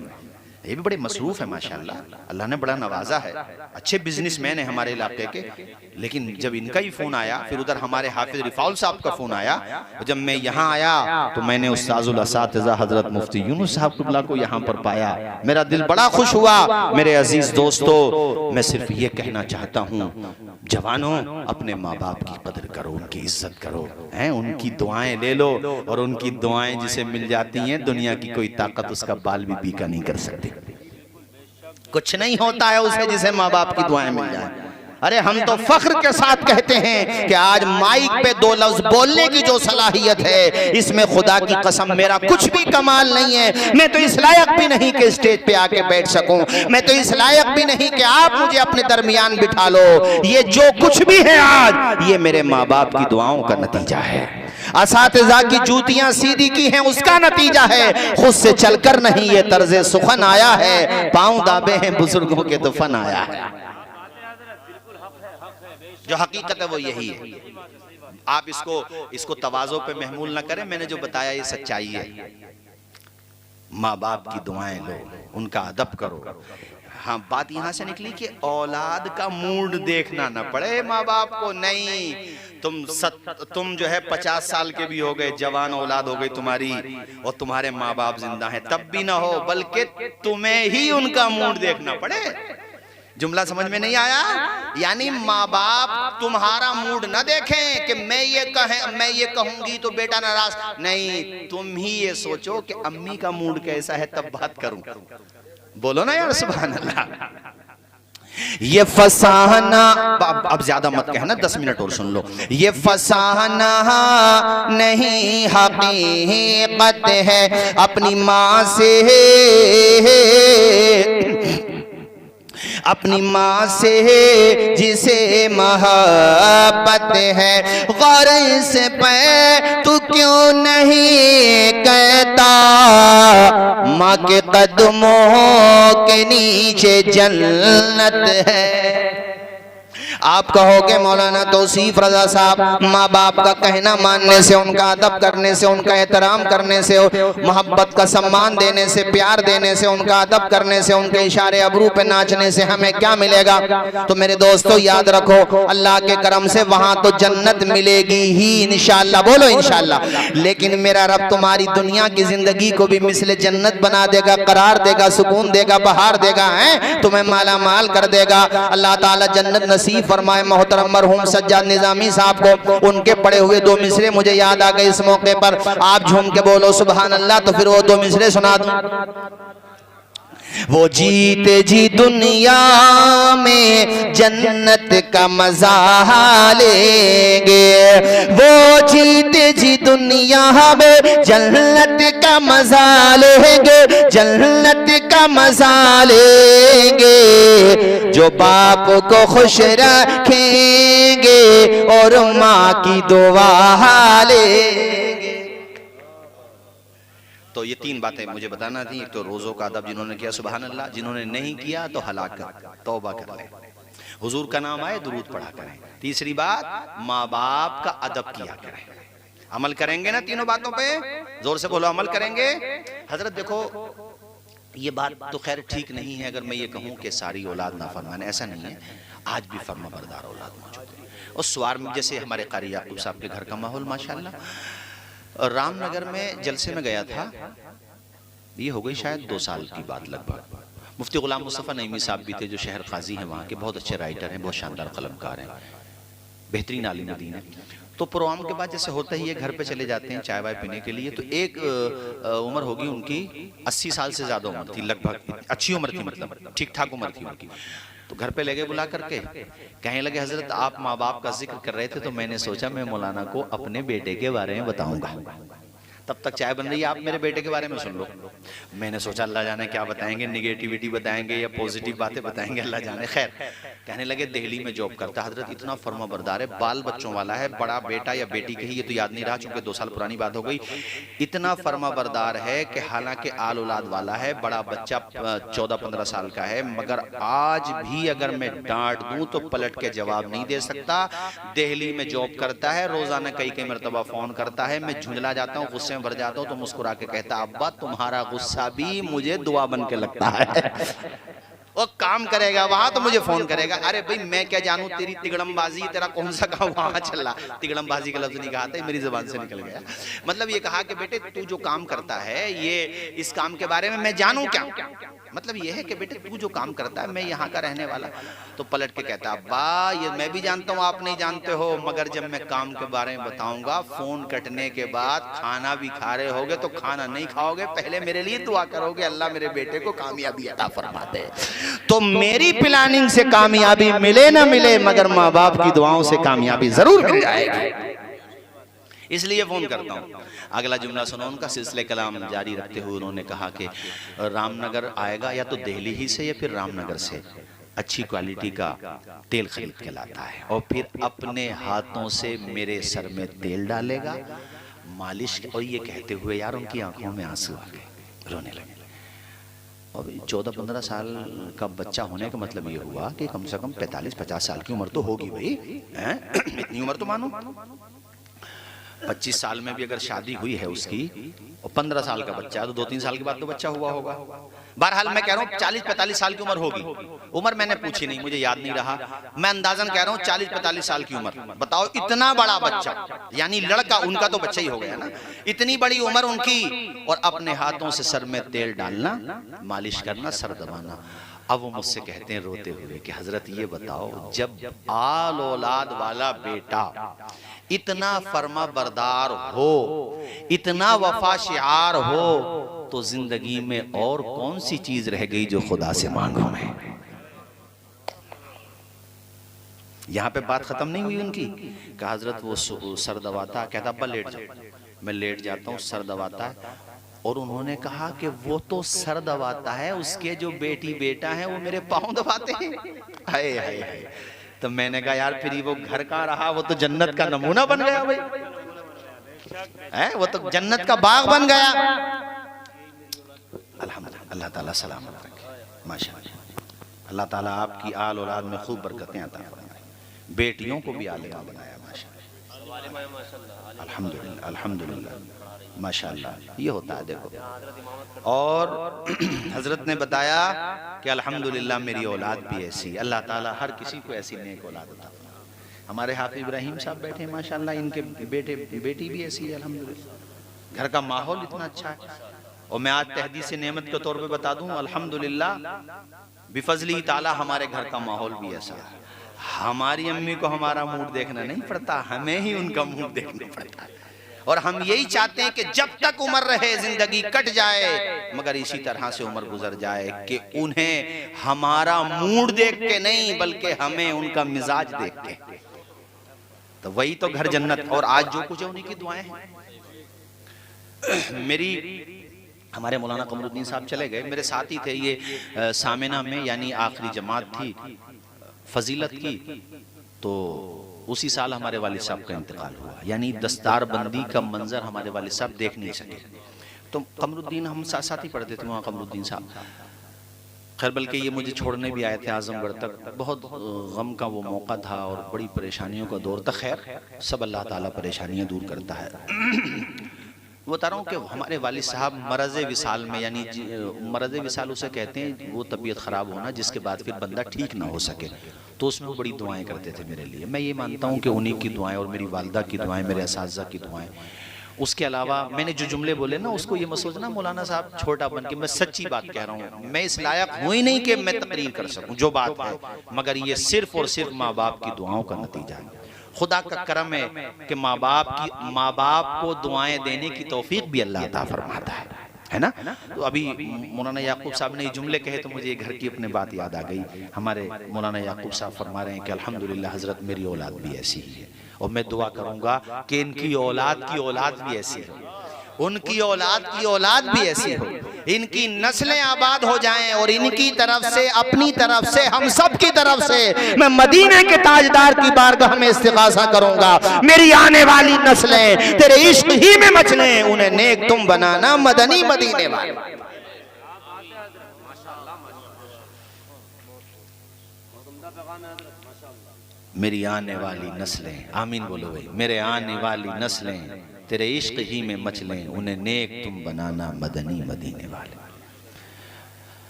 ये भी बड़े मसरूफ है माशाल्लाह, अल्लाह ने बड़ा नवाजा है, अच्छे बिजनेसमैन है हमारे इलाके के। लेकिन जब इनका ही फोन आया, फिर उधर हमारे हाफिज रिफाउल साहब का फोन आया, जब मैं यहाँ आया तो मैंने उस्ताजुल असातिज़ा हजरत मुफ्ती यूनुस साहब क़िबला को यहाँ पर पाया। मेरा दिल बड़ा खुश हुआ। मेरे अजीज दोस्तों, मैं सिर्फ ये कहना चाहता हूँ, जवानों अपने माँ बाप की कदर करो, उनकी इज्जत करो, हैं उनकी दुआएं ले लो, और उनकी दुआएं जिसे मिल जाती हैं दुनिया की कोई ताकत उसका बाल भी बीका नहीं कर सकती। कुछ नहीं होता है उसे जिसे माँ बाप की दुआएं मिल जाए। अरे हम तो फख्र के साथ कहते हैं कि आज माइक पे दो लफ्ज बोलने की जो सलाहियत है, इसमें खुदा की कसम मेरा कुछ भी कमाल नहीं है। मैं तो इस लायक भी नहीं कि स्टेज पे आके बैठ सकूं, मैं तो इस लायक भी नहीं कि आप मुझे अपने दरमियान बिठा लो। ये जो कुछ भी है आज, ये मेरे माँ बाप की दुआओं का नतीजा है। असातिज़ा की जूतियां सीधी की हैं, उसका नतीजा है। खुद से चलकर नहीं ये तर्ज़े सुखन आया है, पांव दाबे हैं बुजुर्गों के दफन आया है। जो हकीकत है वो यही है। आप इसको तवाज़ो पे महमूल ना करें। मैंने जो बताया ये सच्चाई है। माँ बाप की दुआएं लो, उनका अदब करो। हाँ, बात यहाँ से निकली कि औलाद का मूड देखना ना पड़े माँ बाप को। नहीं, तुम जो है 50 साल के भी हो गए, जवान औलाद हो गई तुम्हारी, और तुम्हारे माँ बाप जिंदा हैं, तब भी ना हो, बल्कि तुम्हें ही उनका मूड देखना पड़े। जुमला समझ में नहीं आया? यानी माँ बाप तुम्हारा मूड ना देखें कि मैं ये कहूंगी तो बेटा नाराज। नहीं, तुम ही ये सोचो कि अम्मी का मूड कैसा है, तब बात करूं। बोलो ना यार सुभान अल्लाह। ये फसाना, अब ज्यादा मत कहना, 10 मिनट और सुन लो। ये फसाना नहीं हकीकत है अपनी माँ से, अपनी माँ से जिसे मोहब्बत है। गौर से पे तू क्यों नहीं कहता, माँ के कदमों के नीचे जन्नत है। आप कहोगे मौलाना तौसीफ रजा साहब, माँ बाप का कहना मानने से, उनका अदब करने से, उनका एहतराम करने से, मोहब्बत का सम्मान देने से, प्यार देने से, उनका अदब करने से, उनके इशारे अबरू पे नाचने से हमें क्या मिलेगा? तो मेरे दोस्तों याद रखो, अल्लाह के करम से वहां तो जन्नत मिलेगी ही इंशाअल्लाह। बोलो इंशाअल्लाह। लेकिन मेरा रब तुम्हारी दुनिया की जिंदगी को भी मिसले जन्नत बना देगा, करार देगा, सुकून देगा, बहार देगा, है तुम्हें माला माल कर देगा। अल्लाह ताला जन्नत नसीब फरमाए। मोहतरम मरहूम सज्जाद निजामी साहब को उनके पढ़े हुए 2 मिसरे मुझे याद आ गए इस मौके पर। आप झूम के बोलो सुभान अल्लाह, तो फिर वो 2 मिसरे सुना दूं। वो जीते जी दुनिया में जन्नत का मजा लेंगे, वो जीते जी दुनिया में जन्नत का मजा लेंगे, जन्नत का मजा लेंगे। जो बाप को खुश रखेंगे और माँ की दुआ लेंगे। तो ये 3 बातें मुझे बताना थी। एक तो रोज़ों का अदब जिन्होंने किया सुबहान अल्लाह, जिन्होंने नहीं किया तो हलाकत, तौबा कर लें, हुजूर का नाम आए दुरूद पढ़ा करें। तीसरी बात, माँ बाप का अदब किया करें। अमल करेंगे ना तीनों बातों पे, जोर से बोलो अमल करेंगे। हजरत देखो ये बात तो खैर ठीक नहीं है अगर मैं ये कहूँ कि सारी औलाद नाफरमान, ऐसा नहीं है। आज भी फर्मा बरदार औलाद मौजूद है। और स्वार में जैसे हमारे कारी याकूब साहब के घर का माहौल माशाल्लाह। रामनगर में जलसे में गया था, ये हो गई शायद 2 साल की बात लगभग। मुफ्ती गुलाम मुस्तफ़ा नईमी साहब भी थे जो शहर काजी हैं वहाँ के, बहुत अच्छे राइटर हैं, बहुत शानदार कलमकार हैं, बेहतरीन आलिम दीन है। तो प्रोग्राम के बाद जैसे होता ही है घर पे चले जाते हैं चाय वाय पीने के लिए। तो एक उम्र होगी उनकी 80 साल से ज़्यादा उम्र थी लगभग, अच्छी उम्र थी, मतलब ठीक ठाक उम्र थी उनकी। तो घर पे ले गए बुला करके, कहने लगे हजरत आप माँ बाप का जिक्र कर रहे थे तो मैंने सोचा मैं मौलाना को अपने बेटे के बारे में बताऊंगा। तब तक चाय बन रही है, आप मेरे बेटे के बारे में सुन लो। मैंने सोचा अल्लाह जाने क्या बताएंगे, निगेटिविटी बताएंगे या पॉजिटिव बातें बताएंगे, अल्लाह जाने। खैर कहने लगे दिल्ली में जॉब करता हजरत, इतना फर्मा बरदार है, बाल बच्चों वाला है, बड़ा बेटा या बेटी कही ये तो याद नहीं रहा चूंकि 2 साल पुरानी बात हो गई। इतना फर्मा बरदार है कि हालांकि आल औलाद वाला है, बड़ा बच्चा 14-15 साल का है, मगर आज भी अगर मैं डांट दूं तो पलट के जवाब नहीं दे सकता। दिल्ली में जॉब करता है, रोजाना कई मरतबा फोन करता है, मैं झुंझला जाता हूँ, गुस्से में भर जाता हूँ तो मुस्कुरा के कहता अब्बा तुम्हारा गुस्सा भी मुझे दुआ बन के लगता है। वो काम करेगा वहां तो मुझे फोन करेगा। अरे भाई मैं क्या जानूं तेरी तिगड़मबाजी, तेरा कौन सा काम वहां चल रहा। तिगड़मबाजी का लफ्ज नहीं कहा था, मेरी जुबान से निकल गया। मतलब ये कहा कि बेटे तू जो काम करता है ये इस काम के बारे में मैं जानूं क्या। मतलब ये है कि बेटे तू जो काम करता है, मैं यहाँ का रहने वाला। तो पलट के कहता अब्बा ये मैं भी जानता हूँ आप नहीं जानते हो, मगर जब मैं काम के बारे में बताऊंगा फोन कटने के बाद खाना भी खा रहे होगे तो खाना नहीं खाओगे, पहले मेरे लिए दुआ करोगे अल्लाह मेरे बेटे को कामयाबी अता फरमा दे। तो मेरी प्लानिंग से कामयाबी मिले ना मिले, मगर माँ बाप की दुआओं से कामयाबी जरूर मिल जाएगी, इसलिए फोन करता हूँ। अगला जुमला सुनो उनका, सिलसिले कलाम जारी रखते हुए उन्होंने कहा कि रामनगर आएगा या तो दिल्ली ही से या फिर रामनगर से अच्छी क्वालिटी का तेल खरीद के लाता है और फिर अपने हाथों से मेरे सर में तेल डालेगा, मालिश। और ये कहते हुए यार उनकी आंखों में आंसू आ गए, रोने लगे। और 14-15 साल का बच्चा होने का मतलब ये हुआ कि कम से कम 45-50 साल की उम्र तो होगी भाई, हैं? इतनी उम्र तो मानो। 25 साल में भी अगर शादी हुई है उसकी और 15 साल का बच्चा है तो 2-3 साल के बाद तो बच्चा हुआ होगा। बहरहाल मैं कह रहा हूँ 40-45 साल की उम्र होगी। उम्र मैंने पूछी नहीं, मुझे याद नहीं रहा, मैं अंदाजन कह रहा हूँ 40-45 साल की उम्र। बताओ इतना बड़ा बच्चा, यानी लड़का, उनका तो बच्चा ही हो गया ना, इतनी बड़ी उम्र उनकी, और अपने हाथों से सर में तेल डालना, मालिश करना, सर दबाना। अब वो मुझसे कहते हैं रोते हुए कि हजरत ये बताओ जब आल औलाद वाला बेटा इतना फर्मा बरदार हो, इतना वफा शिआर हो, तो जिंदगी में और कौन सी चीज रह गई जो खुदा से मांगू मैं। यहां पे बात खत्म नहीं हुई उनकी। कहा हजरत वो सर दबाता, कहता अब्बा लेट जाओ। मैं लेट जाता हूँ, सर दबाता है। और उन्होंने कहा कि वो तो सर दबाता है, उसके जो बेटी बेटा है वो मेरे पाँव दबाते हैं। हाय हाय हाय। तो मैंने कहा यार फिर वो घर का रहा, वो तो जन्नत का नमूना बन गया भाई, है वो तो जन्नत का बाग बन गया। अल्हम्दुलिल्लाह, अल्लाह ताला सलामत रखे, माशाअल्लाह। अल्लाह ताला आपकी आल औलाद में खूब बरकतें अता फरमाए, बेटियों को भी आलिमा बनाया माशाअल्लाह। अल्हम्दुलिल्लाह, अल्हम्दुलिल्लाह, माशाअल्लाह। ये होता है देखो। और हजरत ने बताया कि अल्हम्दुलिल्लाह मेरी औलाद भी ऐसी, अल्लाह ताला हर किसी को ऐसी नेक औलाद अता फरमाए। हमारे हाफिज इब्राहिम साहब बैठे माशाअल्लाह, इनके बेटे बेटी भी ऐसी है अल्हम्दुलिल्लाह। घर का माहौल इतना अच्छा है। और मैं आज तहदीस से नेमत के तौर पे बता दूं अल्हम्दुलिल्लाह बिफजली ताला हमारे घर का माहौल भी ऐसा है। हमारी अम्मी को हमारा मूड देखना नहीं पड़ता, हमें ही उनका मूड देखना पड़ता है। और हम यही चाहते हैं कि जब तक उम्र रहे जिंदगी कट जाए, मगर इसी तरह से उम्र गुजर जाए कि उन्हें हमारा मूड देख के नहीं बल्कि हमें उनका मिजाज देख के। तो वही तो घर जन्नत। और आज जो कुछ है उन्हीं की दुआएं हैं। मेरी हमारे मौलाना कमरुद्दीन साहब चले गए, मेरे साथ ही थे ये सामिना में, यानी आखिरी जमात थी फजीलत की। तो उसी साल हमारे वालिद साहब का इंतकाल हुआ, यानी दस्तार बंदी का मंजर हमारे वालिद साहब देख नहीं सके। तो कमरुद्दीन हम साथ साथ ही पढ़ते थे वहाँ, कमरुद्दीन साहब। खैर बल्कि ये मुझे छोड़ने भी आए थे आजमगढ़ तक। बहुत गम का वो मौका था और बड़ी परेशानियों का दौर था। खैर सब अल्लाह ताला परेशानियाँ दूर करता है। वो बता रहा हूँ कि हमारे वालिद साहब मरज़ विसाल में, यानी मरज़ विसाल उसे कहते हैं वो तबीयत ख़राब होना जिसके बाद फिर बंदा ठीक ना हो सके, तो उसमें वो बड़ी दुआएं करते थे मेरे लिए। मैं ये मानता हूँ कि उन्हीं की दुआएं और मेरी वालदा की दुआएं, मेरे असातिज़ा की दुआएं। उसके अलावा मैंने जो जुमले बोले ना, उसको ये मत सोचना मौलाना साहब छोटा बन के, मैं सच्ची बात कह रहा हूँ। मैं इस लायक हूँ ही नहीं कि मैं तकरीर कर सकूँ जो बात है, मगर ये सिर्फ और सिर्फ माँ बाप की दुआओं का नतीजा है। खुदा का करम है कि माँ बाप को दुआएं देने की तौफीक भी अल्लाह अता फरमाता है ना। तो अभी मौलाना याकूब साहब ने ये जुमले कहे तो मुझे घर की अपनी बात याद आ गई। हमारे मौलाना याकूब साहब फरमा रहे हैं कि अल्हम्दुलिल्लाह हजरत मेरी औलाद भी ऐसी ही है, और मैं दुआ करूंगा कि इनकी औलाद की औलाद भी ऐसी हो, उनकी औलाद की औलाद भी ऐसी हो, इनकी नस्लें आबाद हो जाएं, और इनकी तरफ से, अपनी तरफ से, हम सब की तरफ से मैं मदीने के ताजदार की बारगाह में इस्तिग़ासा करूंगा, मेरी आने वाली नस्लें तेरे इश्क ही में मचलें, उन्हें नेक तुम बनाना मदनी मदीने वाले। मेरी आने वाली नस्लें, आमीन बोलो भाई, मेरे आने वाली नस्लें तेरे इश्क ही में मचलें, उन्हें नेक तुम बनाना मदनी मदीने वाले।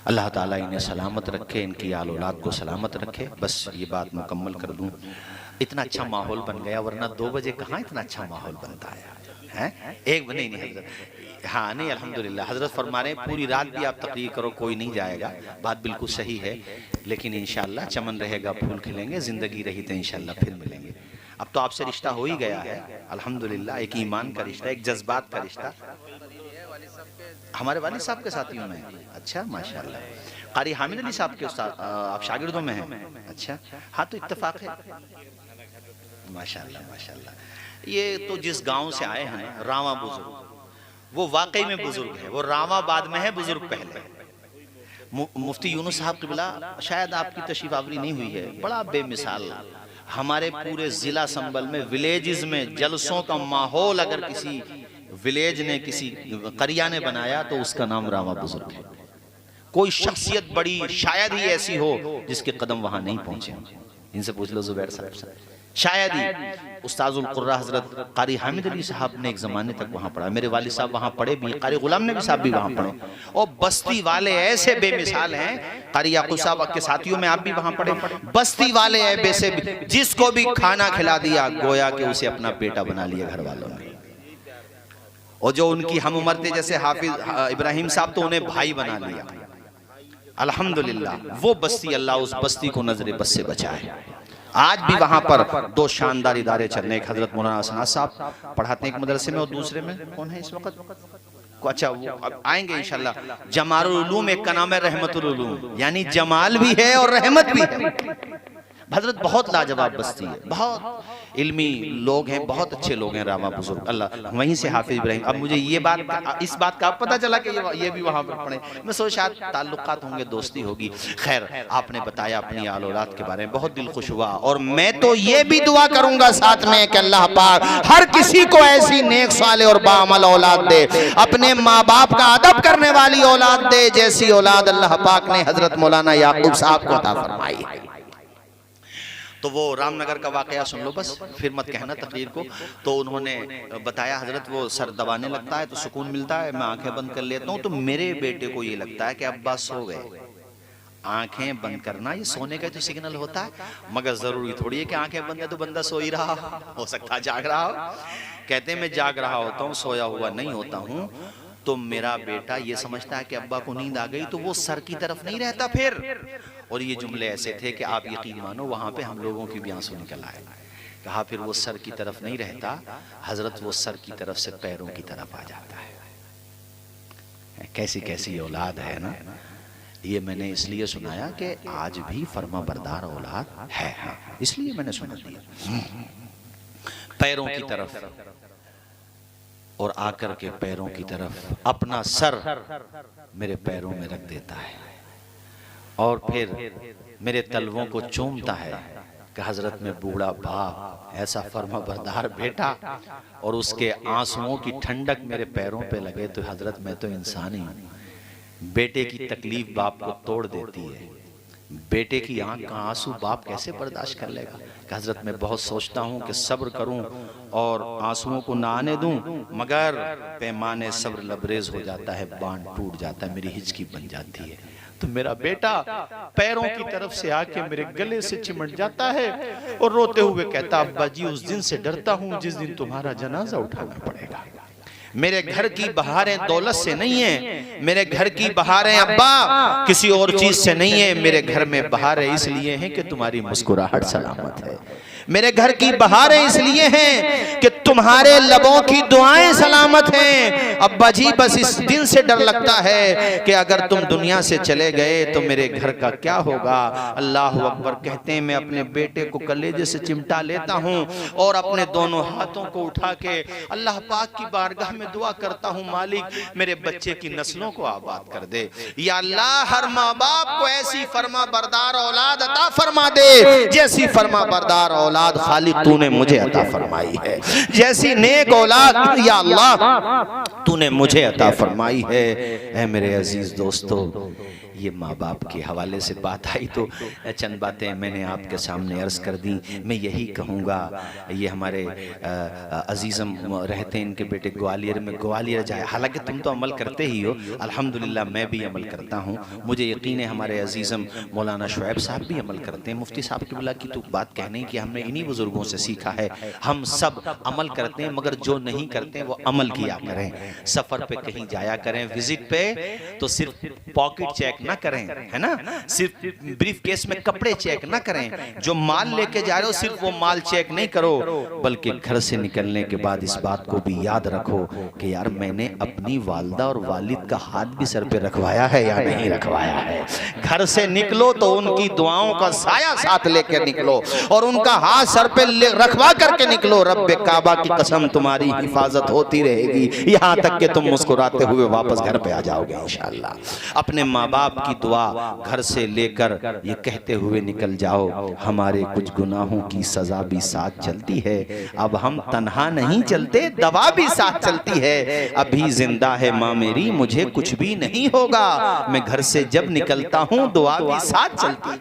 अल्लाह ताला इन्हें सलामत रखे, इनकी आल औलाद को सलामत रखे। बस ये बात मुकम्मल कर दूं। इतना अच्छा माहौल बन गया, वरना 2 बजे कहाँ इतना अच्छा माहौल बनता है? एक नहीं हजरत, हाँ नहीं अल्हम्दुलिल्लाह हजरत फरमा रहे हैं पूरी रात भी आप तकरीर करो कोई नहीं जाएगा, बात बिल्कुल सही है। लेकिन इंशाअल्लाह चमन रहेगा, फूल खिलेंगे, जिंदगी रही तो इंशाअल्लाह फिर मिलेंगे। अब तो आपसे रिश्ता हो ही गया है अल्हम्दुलिल्लाह, एक ईमान का रिश्ता, एक जज्बात का रिश्ता हमारे वालिद साहब के साथियों में। अच्छा माशाअल्लाह, कारी हामिद अली साहब के आप शागिर्दों में हैं? अच्छा हाँ, तो इत्तेफाक है माशाअल्लाह माशाअल्लाह। ये तो जिस गांव से आए हैं रावा बुजुर्ग, वो वाकई में बुजुर्ग है, वो रावाबाद में है, बुजुर्ग पहले। मुफ्ती यूनुस साहब क़िबला, शायद आपकी तशरीफ आवरी नहीं हुई है, बड़ा बेमिसाल हमारे पूरे जिला संबल में विलेजेस में जलसों का माहौल अगर किसी विलेज ने, किसी करिया ने बनाया तो उसका नाम रावा बुजुर्ग है। कोई शख्सियत बड़ी शायद ही ऐसी हो जिसके कदम वहां नहीं पहुंचे। इनसे पूछ लो जुबैर साहब से, शायद ही उस्ताजुल कुर्रा हजरत कारी हामिद अली साहब ने एक जमाने तक वहां पढ़ा, मेरे वालिद साहब वहां पढ़े भी, कारी गुलाम नबी साहब भी वहां पढ़े, और बस्ती वाले ऐसे बेमिसाल हैं, कारी याकूब साहब के साथियों में आप भी वहां पढ़े, बस्ती वाले ऐसे जिसको भी खाना खिला दिया गोया कि उसे अपना बेटा बना लिया घर वालों ने, और जो उनकी हम उम्र थे जैसे हाफिज इब्राहिम साहब तो उन्हें भाई बना लिया। अल्हम्दुलिल्लाह वो बस्ती, अल्लाह उस बस्ती को नजरे बस से बचाए। आज भी वहां पर 2 शानदार इदारे चल रहे हैं। एक हजरत मौलाना असनाद साहब पढ़ाते हैं एक मदरसे में, और दूसरे में कौन है इस वक्त? अच्छा वो अब आएंगे इंशाल्लाह। जमालुल उलूम, एक का नाम है रहमतुल उलूम, यानी जमाल भी है और रहमत भी है। हजरत बहुत लाजवाब बस्ती है, बहुत इल्मी लोग हैं, बहुत अच्छे लोग हैं रावा बुजुर्ग, अल्लाह वहीं से हाफिज इब्राहिम। अब मुझे ये बात, इस बात का पता चला कि ये भी वहां पर पढ़े, मैं सोच शायद ताल्लुकात होंगे, दोस्ती होगी। खैर आपने बताया अपनी आल औलाद के बारे में, बहुत दिल खुश हुआ, और मैं तो ये भी दुआ करूंगा साथ में कि अल्लाह पाक हर किसी को ऐसी नेक साले और बाअमल औलाद दे, अपने माँ बाप का अदब करने वाली औलाद दे, जैसी औलाद अल्लाह पाक ने हजरत मौलाना याकूब साहब को अता फरमाई है। तो वो रामनगर का वाकया सुन लो बस, फिर मत कहना तकरीर को। तो उन्होंने बताया हजरत वो सर दबाने लगता है तो सुकून मिलता है, मैं आंखें बंद कर लेता हूँ तो मेरे बेटे को ये लगता है कि अब्बा सो गए। आंखें बंद करना ये सोने का तो सिग्नल होता है, मगर जरूरी थोड़ी है कि आंखें बंद है तो बंदा सो ही रहा हो सकता है जाग रहा हो। कहते हैं मैं जाग रहा होता हूँ, सोया हुआ नहीं होता हूँ। तो मेरा बेटा ये समझता है कि अब्बा को नींद आ गई, तो वो सर की तरफ नहीं रहता फिर। और ये जुमले ऐसे थे कि आप यकीन मानो वहां पे हम लोगों की भी आंसू निकल आए। कहा फिर वो सर की तरफ नहीं रहता हजरत, वो सर की तरफ से पैरों की तरफ आ जाता है। कैसी कैसी औलाद है ना। ये मैंने इसलिए सुनाया कि आज भी फर्मा बरदार औलाद है, हाँ, इसलिए मैंने सुना दिया। पैरों की तरफ, और आकर के पैरों की तरफ अपना सर मेरे पैरों में रख देता है, और फिर मेरे तलवों को चूमता है, कि हजरत में बूढ़ा बाप, ऐसा फर्मा बरदार बेटा, और उसके आंसुओं की ठंडक मेरे पैरों पे लगे तो हजरत मैं तो इंसान ही हूं। बेटे की तकलीफ बाप को तोड़ देती है, बेटे की आंख का आंसू बाप कैसे बर्दाश्त कर लेगा। कि हजरत मैं बहुत सोचता हूं कि सब्र करूं और आंसुओं को ना आने दूं, मगर पैमाने सब्र लबरेज हो जाता है, बांध टूट जाता है, मेरी हिचकी बन जाती है। तो मेरा बेटा पैरों की तरफ से आके मेरे गले से चिमट जाता है और रोते हुए कहता, अब्बा जी उस दिन से डरता हूं जिस दिन तुम्हारा जनाजा उठाना पड़ेगा। मेरे घर की बहारें दौलत से नहीं है, मेरे घर की बहारें अब्बा किसी और चीज से नहीं है, मेरे घर में बहारें इसलिए हैं कि तुम्हारी मुस्कुराहट सलामत है। मेरे घर की बहारें इसलिए हैं कि तुम्हारे लबों की दुआएं सलामत हैं। अब्बा जी बस इस दिन से डर लगता है कि अगर तुम दुनिया से चले गए तो मेरे घर का क्या होगा। अल्लाह अकबर कहते हैं, मैं अपने बेटे को कलेजे से चिमटा लेता हूं और अपने दोनों हाथों को उठा के अल्लाह पाक की बारगाह में दुआ करता हूं, मालिक मेरे बच्चे की नस्लों को आबाद कर दे। या अल्लाह हर माँ बाप को ऐसी फरमा बरदार औलाद अता फरमा दे जैसी फरमा बरदार औलाद खालिक तूने मुझे अता फरमाई है, जैसी नेक औलाद या अल्लाह तूने मुझे अता फरमाई है। ऐ मेरे अजीज दोस्तों, ये माँ बाप के हवाले से बात आई तो चंद बातें मैंने आपके सामने अर्ज कर दी। मैं यही कहूँगा, ये हमारे अजीज़म रहते हैं, इनके बेटे ग्वालियर में, ग्वालियर जाए, हालांकि तुम तो अमल करते ही हो, अल्हम्दुलिल्लाह मैं भी अमल करता हूँ, मुझे यकीन है हमारे अजीज़म मौलाना शुएब साहब भी अमल करते हैं। मुफ्ती साहब की बोला कि तू बात कहने की हमने इन्हीं बुजुर्गों से सीखा है, हम सब अमल करते हैं, मगर जो नहीं करते वो अमल किया करें। सफ़र पे कहीं जाया करें, विजिट पे, तो सिर्फ पॉकेट चेक ना करें, है ना, सिर्फ ब्रीफ केस में कपड़े चेक ना करें, जो माल लेके जा रहे हो सिर्फ वो माल चेक नहीं करो, बल्कि घर से निकलने के बाद इस बात को भी याद रखो कि यार मैंने अपनी वालिदा और वालिद का हाथ भी सर पे रखवाया है या नहीं रखवाया है। घर से निकलो तो उनकी दुआओं का साया साथ लेकर निकलो और उनका हाथ सर पे रखवा करके निकलो। रब्बे काबा की कसम तुम्हारी हिफाजत होती रहेगी यहां तक कि तुम मुस्कुराते हुए वापस घर पे आ जाओगे इंशाअल्लाह। अपने माँ बाप की दुआ घर से लेकर ये कहते हुए निकल जाओ, हमारे कुछ गुनाहों की सजा भी साथ चलती है, अब हम तन्हा नहीं चलते, दवा भी साथ चलती है, अभी जिंदा है माँ मेरी मुझे कुछ भी नहीं होगा, मैं घर से जब निकलता हूँ दुआ भी साथ चलती है।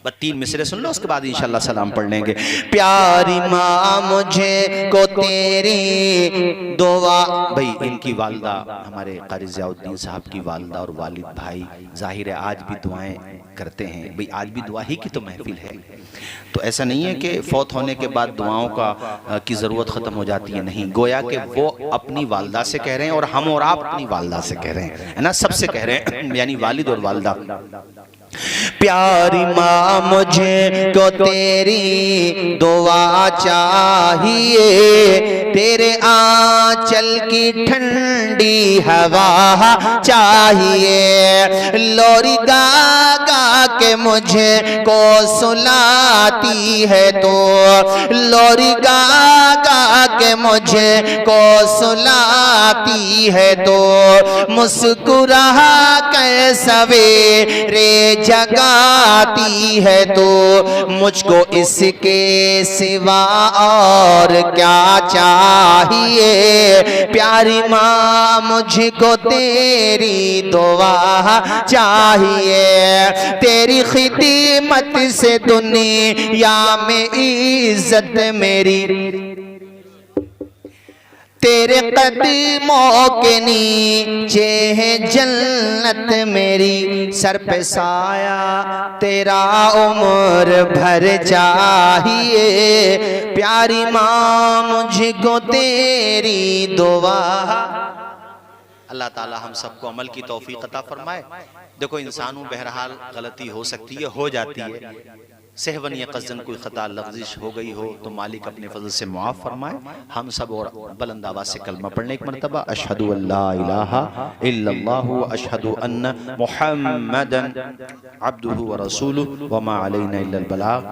बस 3 मिसरे सुन लो, उसके बाद इंशाल्लाह सलाम पढ़ लेंगे। प्यारी माँ मुझे को तेरी दुआ, भाई इनकी वालिदा हमारे कारी ज़ियाउद्दीन साहब की वालिदा और वालिद भाई जाहिर है आज भी दुआएं करते हैं, भाई आज भी दुआ ही की तो महफिल है, तो ऐसा नहीं है कि फौत होने के बाद दुआओं का की ज़रूरत ख़त्म हो जाती है, नहीं, गोया कि वो अपनी वालिदा से कह रहे हैं और हम और आप अपनी वालिदा से कह रहे हैं, है ना, सबसे कह रहे हैं, यानी वालिद और वालिदा। प्यारी माँ मुझे को तेरी दुआ चाहिए, तेरे आंचल की ठंडी हवा चाहिए, लोरी गा गा के मुझे को सुलाती है तो, लोरी गा गा के मुझे को सुलाती है तो, मुस्कुरा के सवेरे जगाती है तो, मुझको इसके सिवा और क्या चाहिए, प्यारी माँ मुझको तेरी दुआ चाहिए, तेरी खिदमत से दुनिया में इज्जत मेरी, तेरे कदमों के नीचे है जन्नत मेरी, सर पे साया तेरा उम्र भर चाहिए, प्यारी माँ मुझको तेरी दुआ। अल्लाह ताला हम सबको अमल की तौफीक अता फरमाए। देखो इंसानों बहरहाल गलती हो सकती है, हो जाती है, सहवन या कज़न कोई ख़ता लफ्ज़िश हो गई हो तो मालिक अपने फजल से मुआफ़ फरमाए। हम सब और बुलंद आवाज़ से कलमा पढ़ने एक मरतबा, अशहदु अल्ला इलाहा इल्लल्लाहु व अशहदु अन्न मुहम्मदन अब्दुहु व रसूलुहु व मा अलैना इल्लल बलाग।